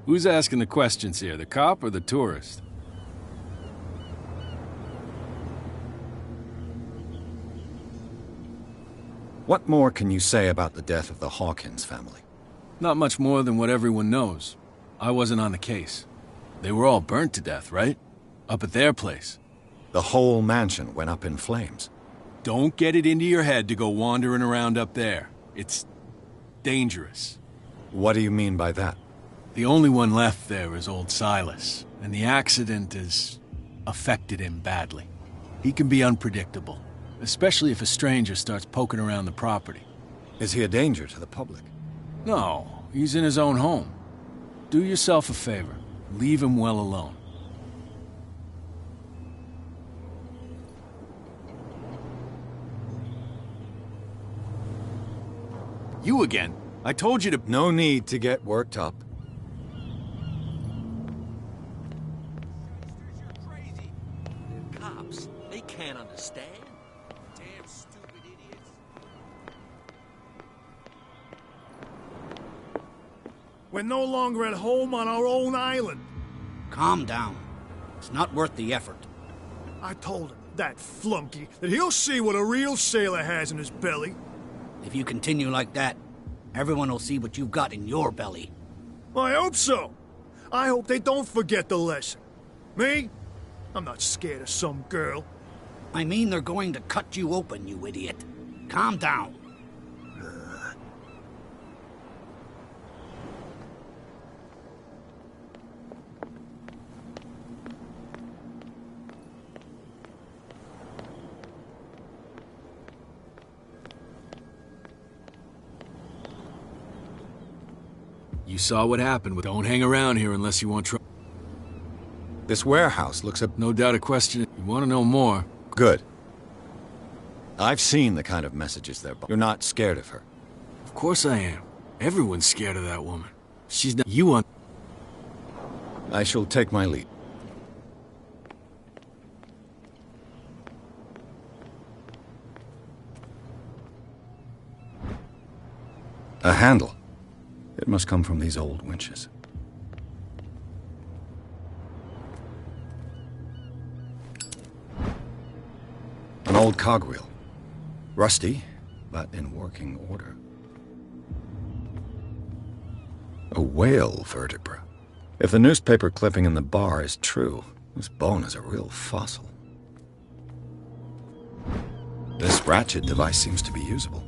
Who's asking the questions here, the cop or the tourist? What more can you say about the death of the Hawkins family? Not much more than what everyone knows. I wasn't on the case. They were all burnt to death, right? Up at their place. The whole mansion went up in flames. Don't get it into your head to go wandering around up there. It's dangerous. What do you mean by that? The only one left there is old Silas, and the accident has affected him badly. He can be unpredictable, especially if a stranger starts poking around the property. Is he a danger to the public? No, he's in his own home. Do yourself a favor. Leave him well alone. You again. I told you to... No need to get worked up. They're cops. They can't understand. Damn stupid idiots. We're no longer at home on our own island. Calm down. It's not worth the effort. I told him, that flunky, that he'll see what a real sailor has in his belly. If you continue like that, everyone will see what you've got in your belly. I hope so. I hope they don't forget the lesson. Me? I'm not scared of some girl. I mean they're going to cut you open, you idiot. Calm down. You saw what happened. Don't hang around here unless you want trouble. This warehouse looks a... No doubt a question. You want to know more? Good. I've seen the kind of messages there. You're not scared of her. Of course I am. Everyone's scared of that woman. She's not... You want... I shall take my lead. A handle. It must come from these old winches. An old cogwheel. Rusty, but in working order. A whale vertebra. If the newspaper clipping in the bar is true, this bone is a real fossil. This ratchet device seems to be usable.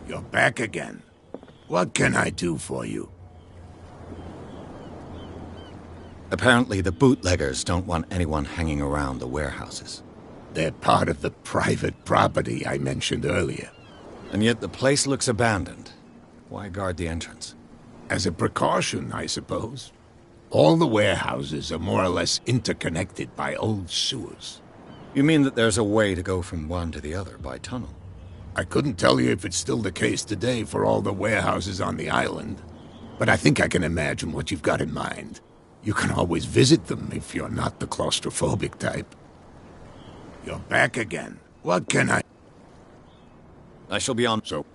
You're back again. What can I do for you? Apparently the bootleggers don't want anyone hanging around the warehouses. They're part of the private property I mentioned earlier. And yet the place looks abandoned. Why guard the entrance? As a precaution, I suppose. All the warehouses are more or less interconnected by old sewers. You mean that there's a way to go from one to the other by tunnel? I couldn't tell you if it's still the case today for all the warehouses on the island, but I think I can imagine what you've got in mind. You can always visit them if you're not the claustrophobic type. You're back again. What can I... I shall be on... So...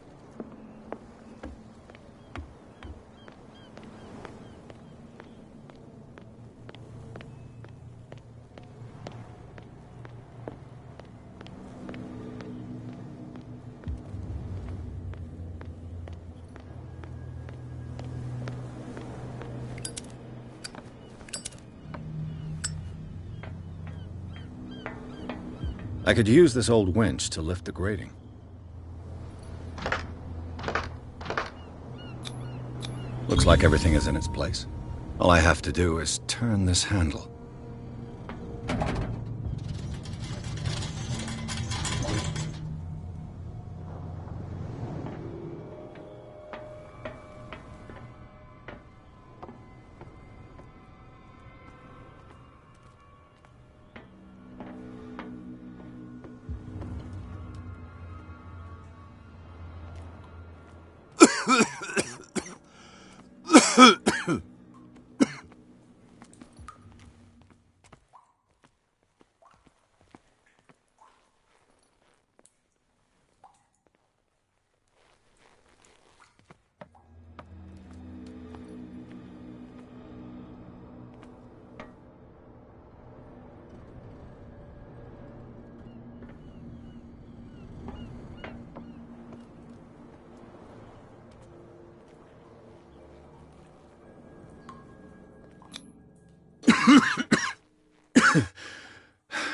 I could use this old winch to lift the grating. Looks like everything is in its place. All I have to do is turn this handle.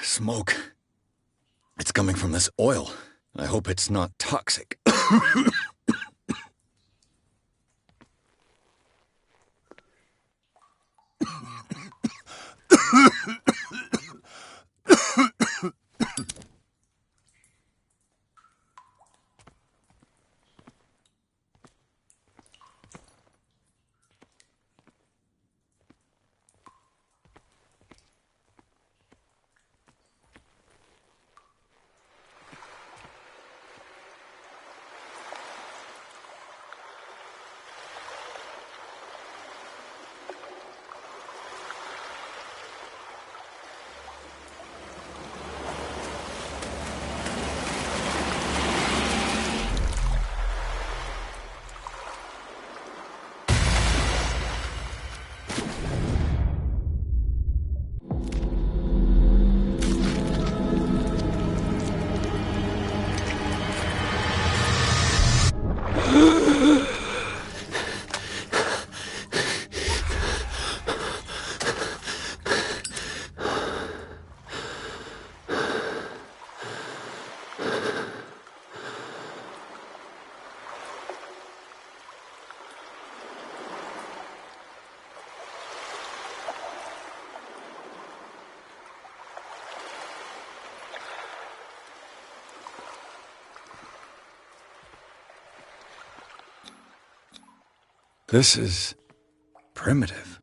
Smoke. It's coming from this oil. I hope it's not toxic. This is primitive.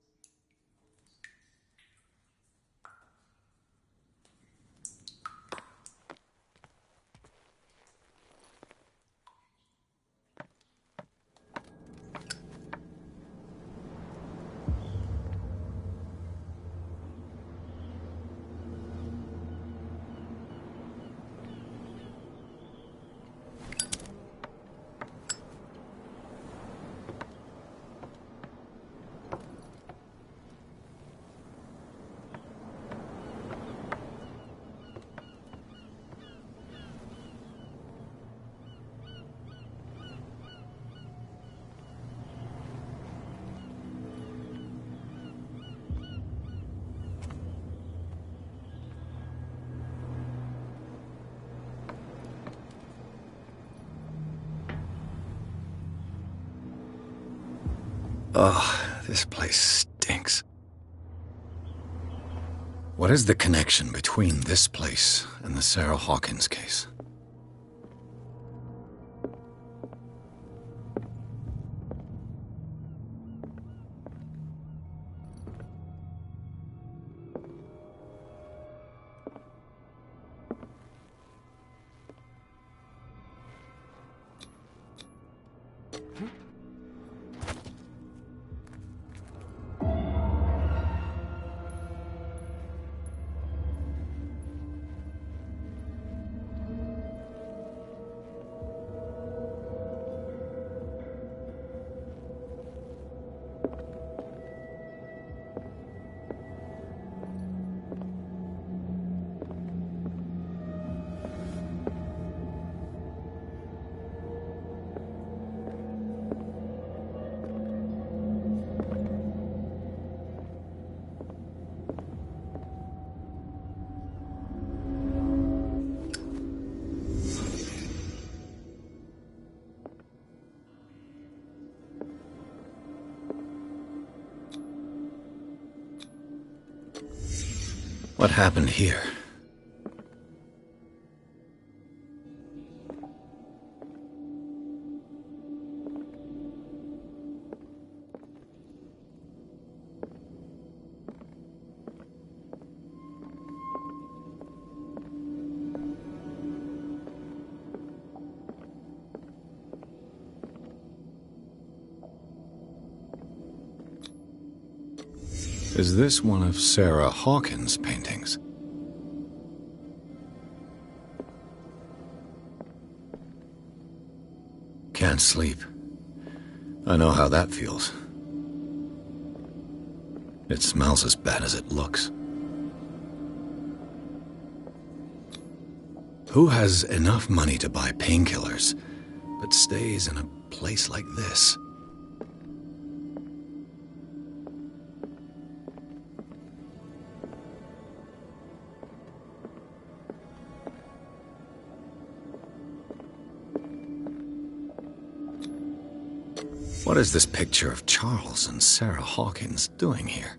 Ugh, this place stinks. What is the connection between this place and the Sarah Hawkins case? What happened here? Is this one of Sarah Hawkins' paintings? Can't sleep. I know how that feels. It smells as bad as it looks. Who has enough money to buy painkillers, but stays in a place like this? What is this picture of Charles and Sarah Hawkins doing here?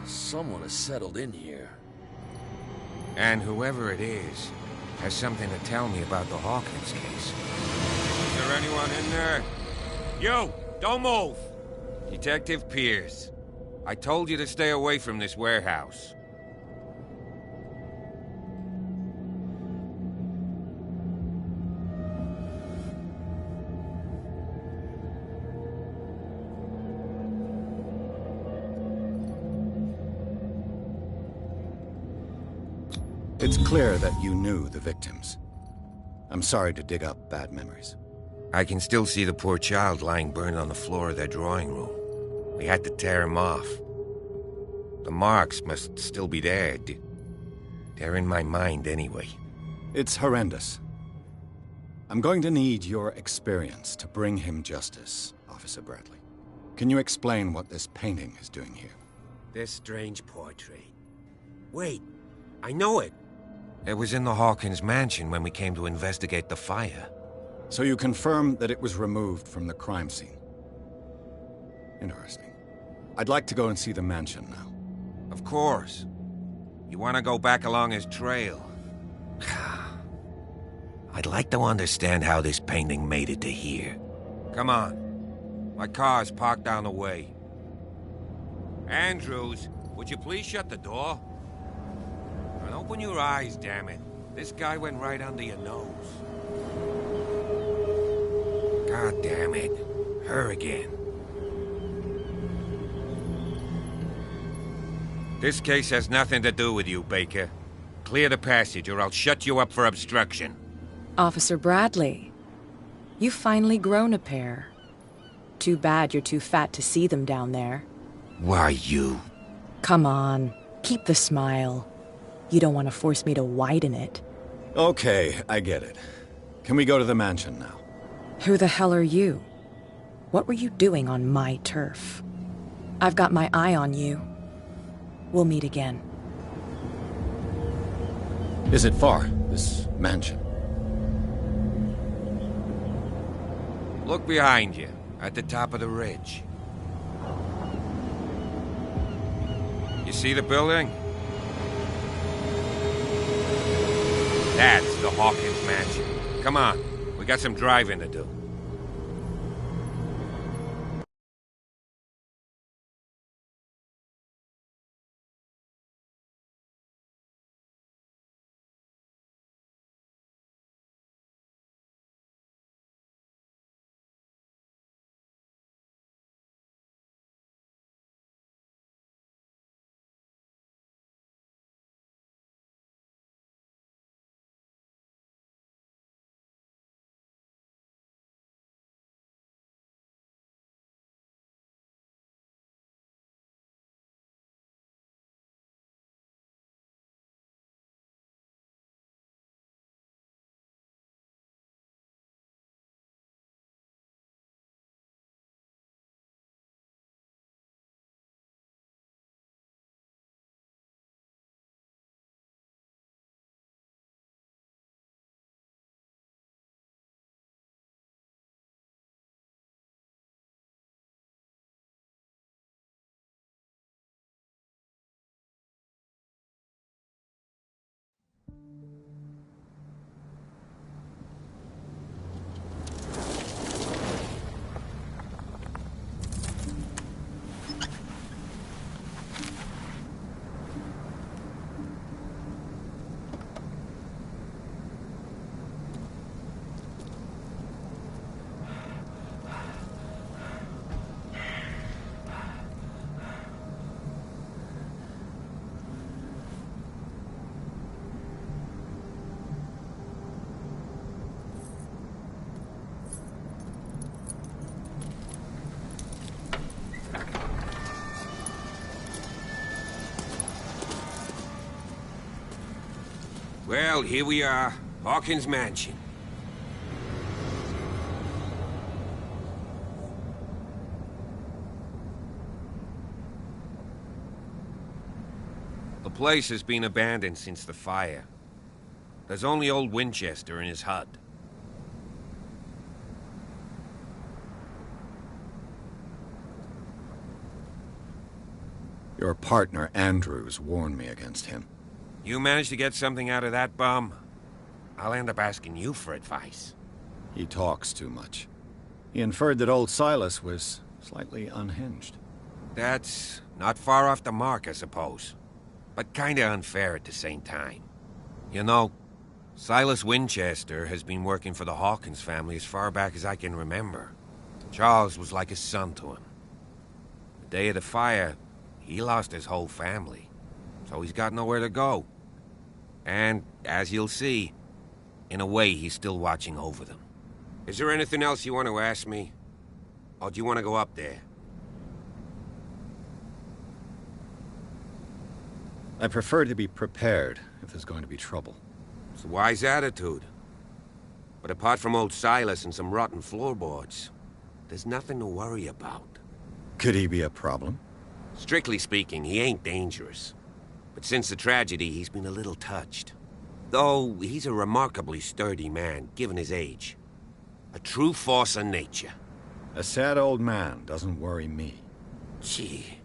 Someone has settled in here. And whoever it is has something to tell me about the Hawkins case. Is there anyone in there? You! Don't move! Detective Pierce. I told you to stay away from this warehouse. It's clear that you knew the victims. I'm sorry to dig up bad memories. I can still see the poor child lying burned on the floor of their drawing room. We had to tear him off. The marks must still be there. They're in my mind anyway. It's horrendous. I'm going to need your experience to bring him justice, Officer Bradley. Can you explain what this painting is doing here? This strange portrait. Wait, I know it. It was in the Hawkins mansion when we came to investigate the fire. So you confirm that it was removed from the crime scene? Interesting. I'd like to go and see the mansion now. Of course. You want to go back along his trail? I'd like to understand how this painting made it to here. Come on. My car's parked down the way. Andrews, would you please shut the door? And open your eyes, damn it. This guy went right under your nose. God damn it. Her again. This case has nothing to do with you, Baker. Clear the passage or I'll shut you up for obstruction. Officer Bradley, you've finally grown a pair. Too bad you're too fat to see them down there. Why, you... Come on, keep the smile. You don't want to force me to widen it. Okay, I get it. Can we go to the mansion now? Who the hell are you? What were you doing on my turf? I've got my eye on you. We'll meet again. Is it far, this mansion? Look behind you, at the top of the ridge. You see the building? That's the Hawkins mansion. Come on, we got some driving to do. Well, here we are. Hawkins Mansion. The place has been abandoned since the fire. There's only old Winchester in his hut. Your partner, Andrews, warned me against him. You managed to get something out of that bum? I'll end up asking you for advice. He talks too much. He inferred that old Silas was slightly unhinged. That's not far off the mark, I suppose. But kinda unfair at the same time. You know, Silas Winchester has been working for the Hawkins family as far back as I can remember. Charles was like a son to him. The day of the fire, he lost his whole family. So he's got nowhere to go. And, as you'll see, in a way he's still watching over them. Is there anything else you want to ask me? Or do you want to go up there? I prefer to be prepared if there's going to be trouble. It's a wise attitude. But apart from old Silas and some rotten floorboards, there's nothing to worry about. Could he be a problem? Strictly speaking, he ain't dangerous. But since the tragedy, he's been a little touched. Though, he's a remarkably sturdy man, given his age. A true force of nature. A sad old man doesn't worry me. Gee,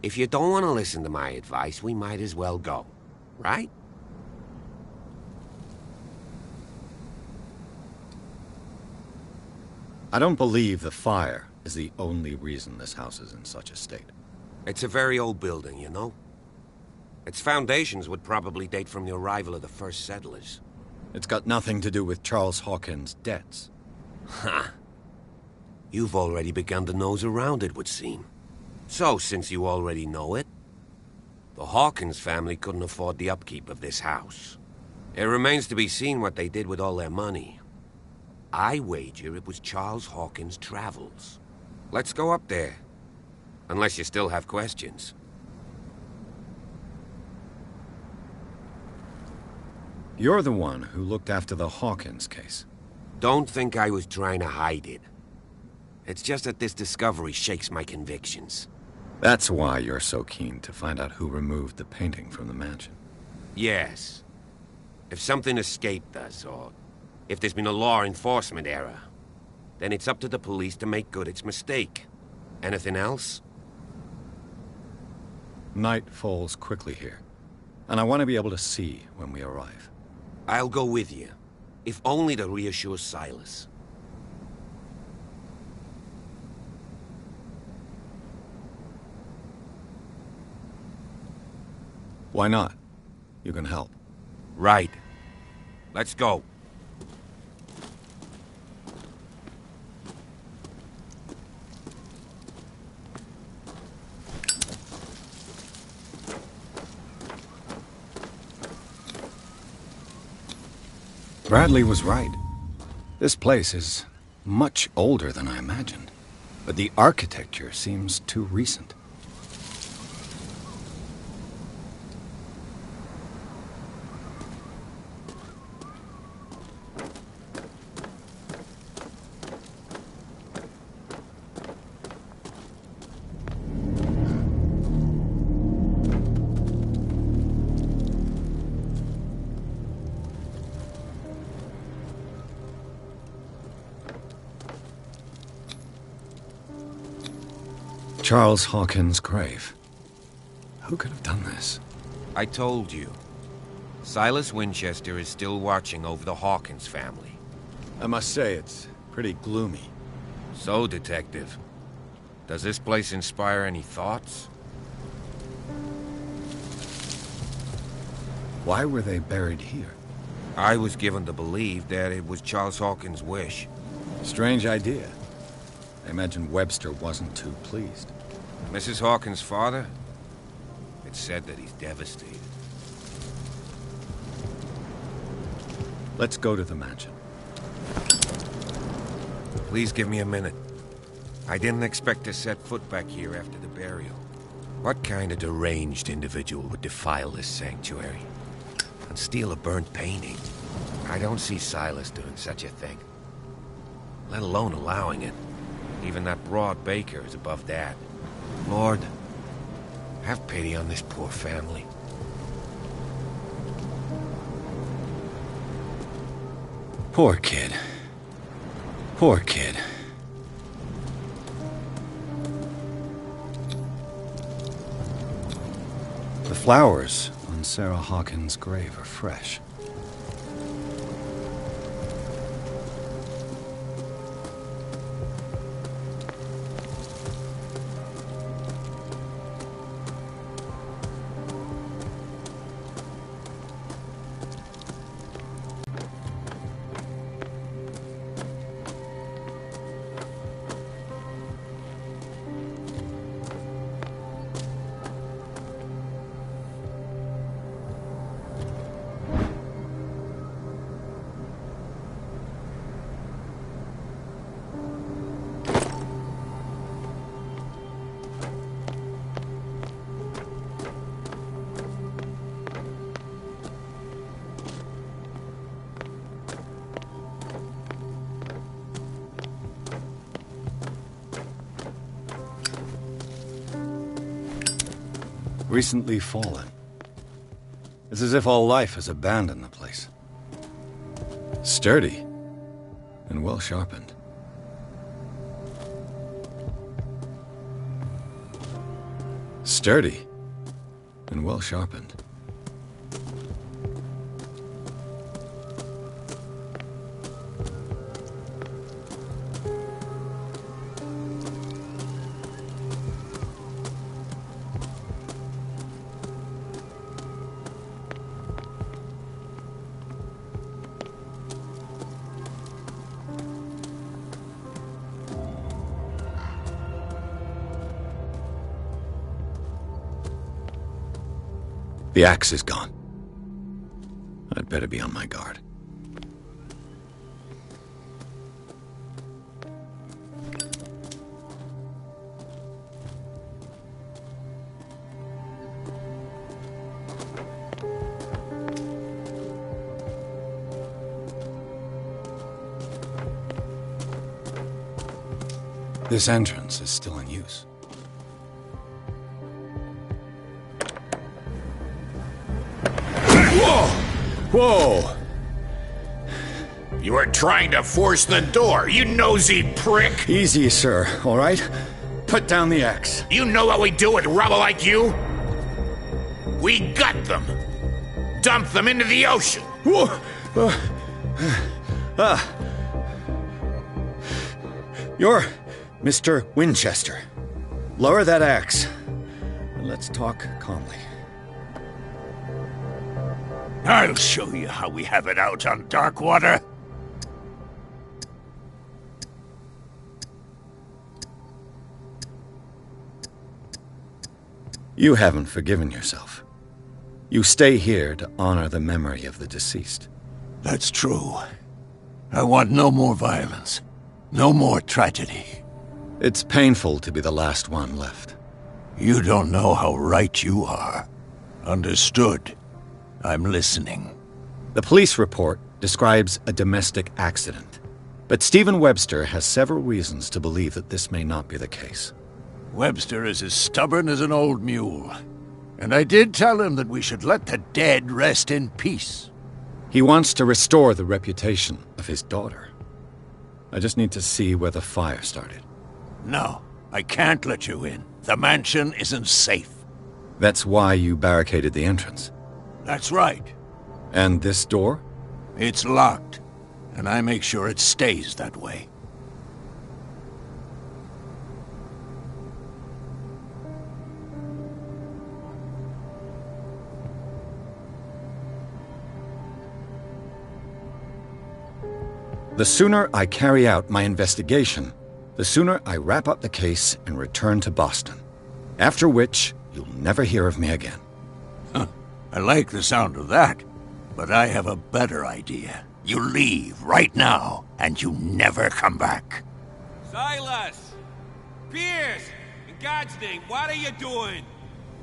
if you don't want to listen to my advice, we might as well go. Right? I don't believe the fire is the only reason this house is in such a state. It's a very old building, you know? Its foundations would probably date from the arrival of the first settlers. It's got nothing to do with Charles Hawkins' debts. Ha! You've already begun to nose around, it would seem. So, since you already know it, the Hawkins family couldn't afford the upkeep of this house. It remains to be seen what they did with all their money. I wager it was Charles Hawkins' travels. Let's go up there. Unless you still have questions. You're the one who looked after the Hawkins case. Don't think I was trying to hide it. It's just that this discovery shakes my convictions. That's why you're so keen to find out who removed the painting from the mansion. Yes. If something escaped us, or if there's been a law enforcement error, then it's up to the police to make good its mistake. Anything else? Night falls quickly here, and I want to be able to see when we arrive. I'll go with you, if only to reassure Silas. Why not? You can help. Right. Let's go. Bradley was right. This place is much older than I imagined, but the architecture seems too recent. Charles Hawkins' grave. Who could have done this? I told you. Silas Winchester is still watching over the Hawkins family. I must say, it's pretty gloomy. So, Detective, does this place inspire any thoughts? Why were they buried here? I was given to believe that it was Charles Hawkins' wish. Strange idea. I imagine Webster wasn't too pleased. Mrs. Hawkins' father? It's said that he's devastated. Let's go to the mansion. Please give me a minute. I didn't expect to set foot back here after the burial. What kind of deranged individual would defile this sanctuary and steal a burnt painting? I don't see Silas doing such a thing, let alone allowing it. Even that broad baker is above that. Lord, have pity on this poor family. Poor kid. Poor kid. The flowers on Sarah Hawkins' grave are fresh. Recently fallen. It's as if all life has abandoned the place. Sturdy and well sharpened. Sturdy and well sharpened. The axe is gone. I'd better be on my guard. This entrance is still in use. Whoa! Whoa! You were trying to force the door, you nosy prick! Easy, sir, all right? Put down the axe. You know what we do with rubble like you? We gut them. Dump them into the ocean. Whoa! You're Mr. Winchester. Lower that axe, and let's talk calmly. I'll show you how we have it out on Darkwater. You haven't forgiven yourself. You stay here to honor the memory of the deceased. That's true. I want no more violence. No more tragedy. It's painful to be the last one left. You don't know how right you are. Understood. I'm listening. The police report describes a domestic accident, but Stephen Webster has several reasons to believe that this may not be the case. Webster is as stubborn as an old mule. And I did tell him that we should let the dead rest in peace. He wants to restore the reputation of his daughter. I just need to see where the fire started. No, I can't let you in. The mansion isn't safe. That's why you barricaded the entrance. That's right. And this door? It's locked, and I make sure it stays that way. The sooner I carry out my investigation, the sooner I wrap up the case and return to Boston. After which, you'll never hear of me again. Huh. I like the sound of that, but I have a better idea. You leave right now, and you never come back. Silas! Pierce! In God's name, what are you doing?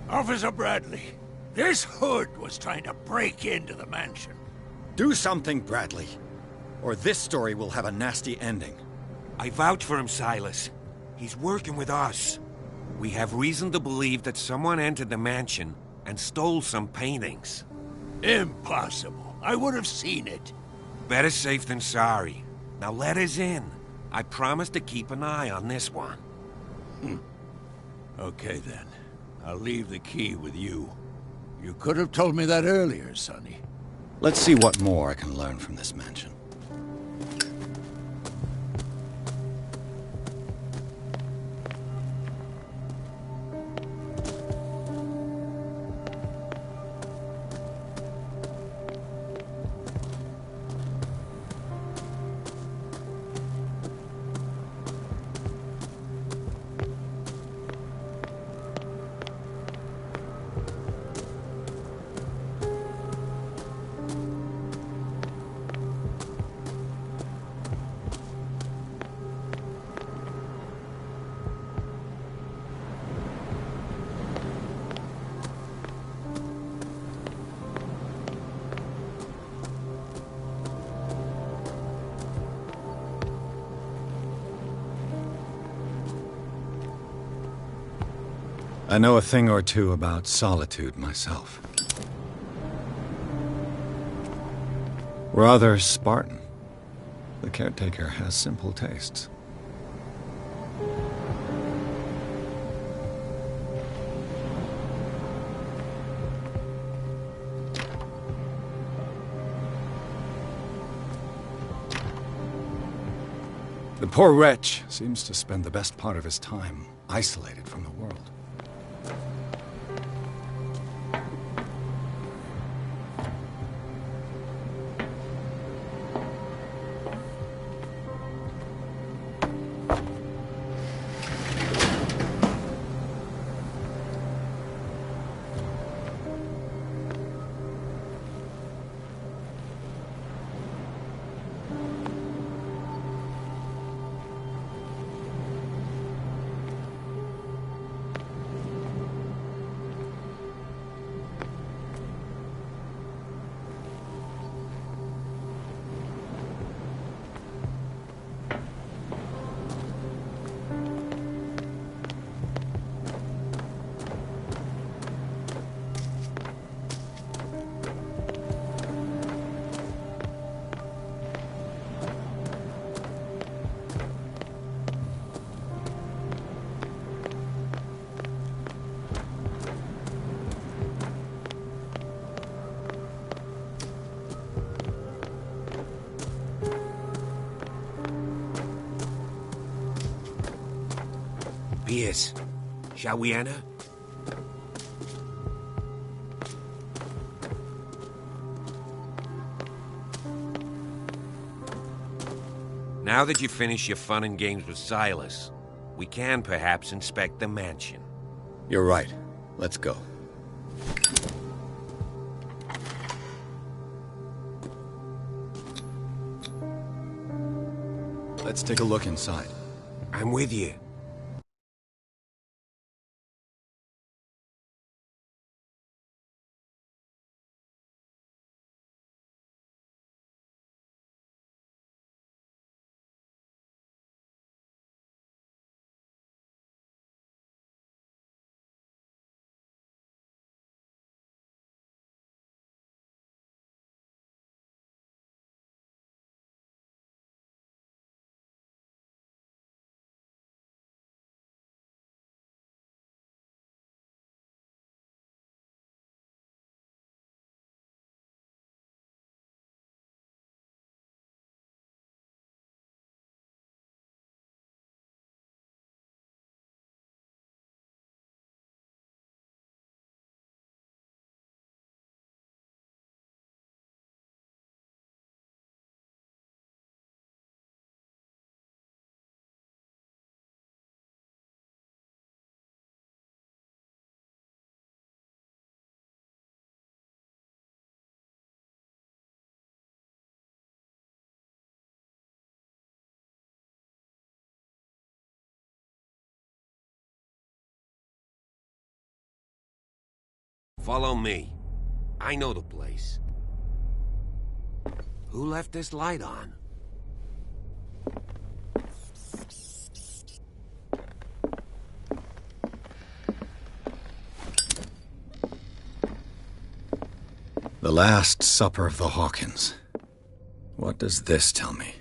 Officer Bradley, this hood was trying to break into the mansion. Do something, Bradley, or this story will have a nasty ending. I vouch for him, Silas. He's working with us. We have reason to believe that someone entered the mansion and stole some paintings. Impossible. I would have seen it. Better safe than sorry. Now let us in. I promise to keep an eye on this one. Okay then. I'll leave the key with you. You could have told me that earlier, Sonny. Let's see what more I can learn from this mansion. I know a thing or two about solitude myself. Rather Spartan. The caretaker has simple tastes. The poor wretch seems to spend the best part of his time isolated from the world. Pierce, shall we enter? Now that you've finished your fun and games with Silas, we can perhaps inspect the mansion. You're right. Let's go. Let's take a look inside. I'm with you. Follow me. I know the place. Who left this light on? The Last Supper of the Hawkins. What does this tell me?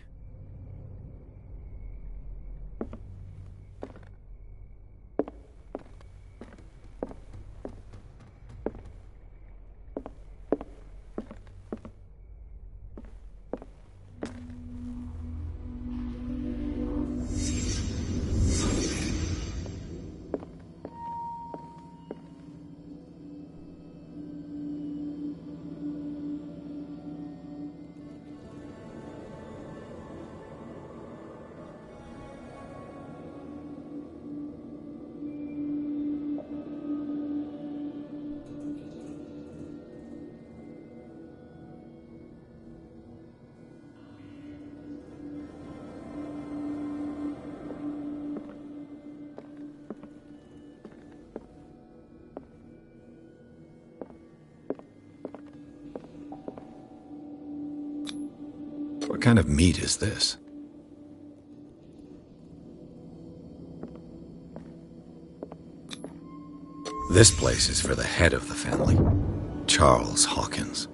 What kind of meat is this? This place is for the head of the family, Charles Hawkins.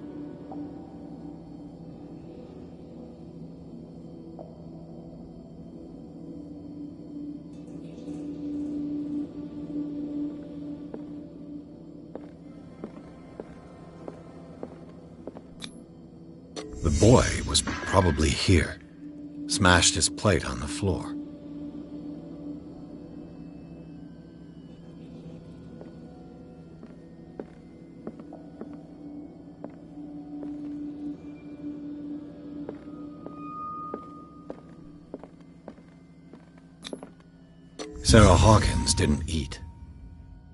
The boy was probably here, smashed his plate on the floor. Sarah Hawkins didn't eat.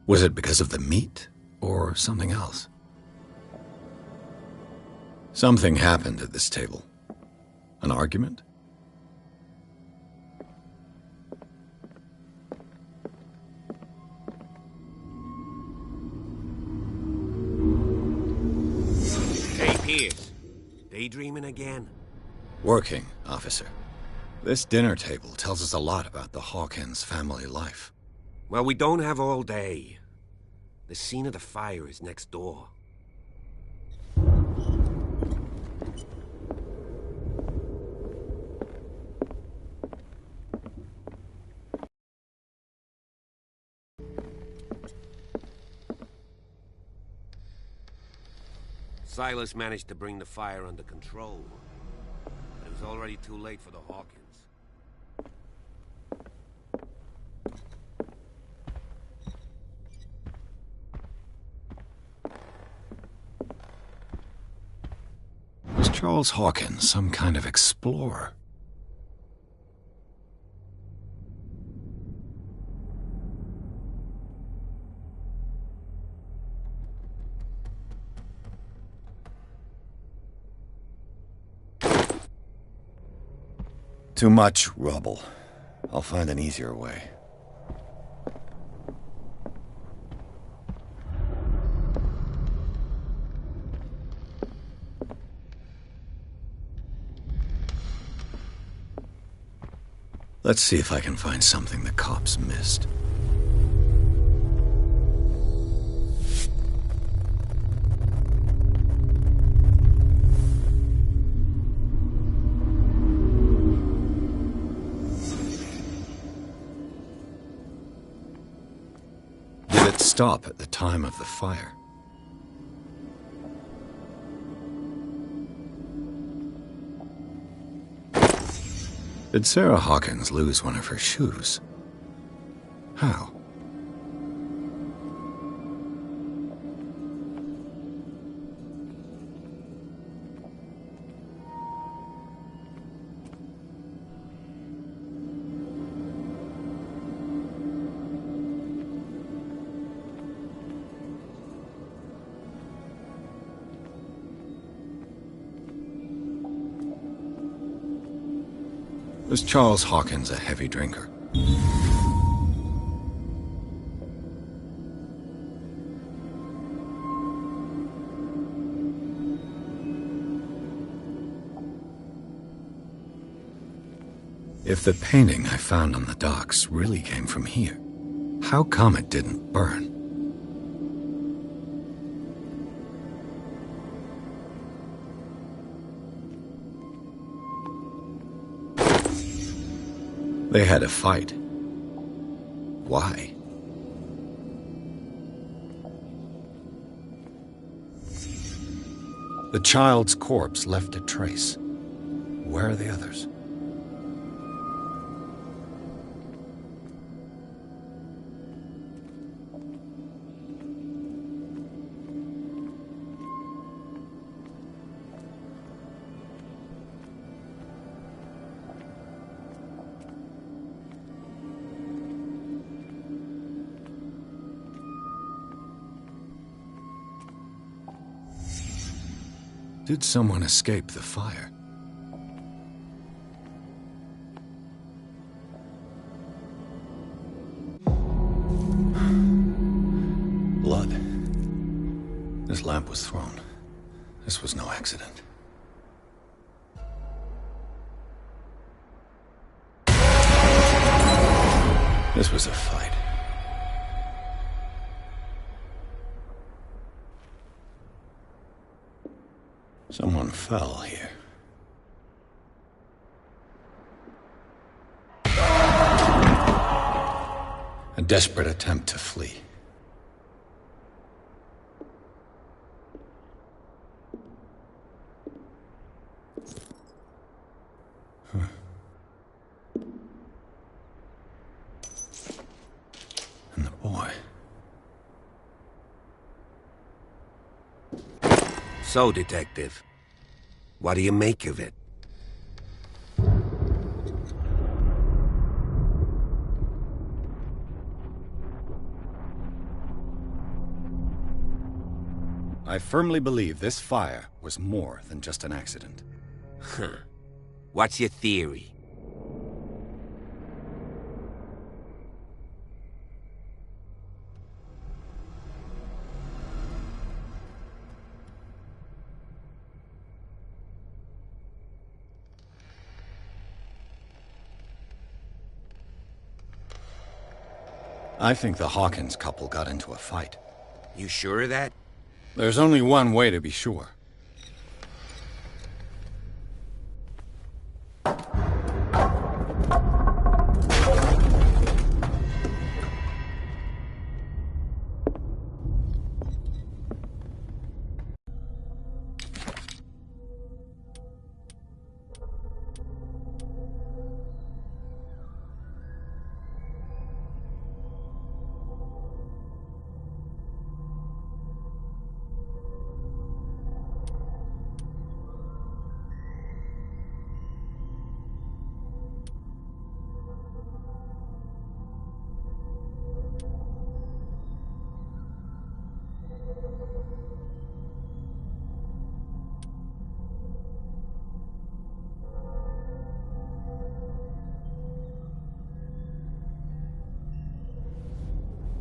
Was it because of the meat or something else? Something happened at this table. An argument? Hey, Pierce. Daydreaming again? Working, officer. This dinner table tells us a lot about the Hawkins family life. Well, we don't have all day. The scene of the fire is next door. Silas managed to bring the fire under control, but it was already too late for the Hawkins. Charles Hawkins some kind of explorer? Too much rubble. I'll find an easier way. Let's see if I can find something the cops missed. Did it stop at the time of the fire? Did Sarah Hawkins lose one of her shoes? How? Was Charles Hawkins a heavy drinker? If the painting I found on the docks really came from here, how come it didn't burn? They had a fight. Why? The child's corpse left a trace. Where are the others? Did someone escape the fire? Blood. This lamp was thrown. This was no accident. This was a fight. Someone fell here. A desperate attempt to flee. And the boy. So, Detective, what do you make of it? I firmly believe this fire was more than just an accident. Huh. What's your theory? I think the Hawkins couple got into a fight. You sure of that? There's only one way to be sure.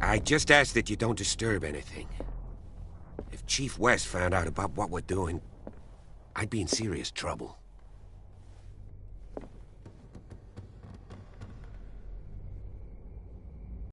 I just ask that you don't disturb anything. If Chief West found out about what we're doing, I'd be in serious trouble.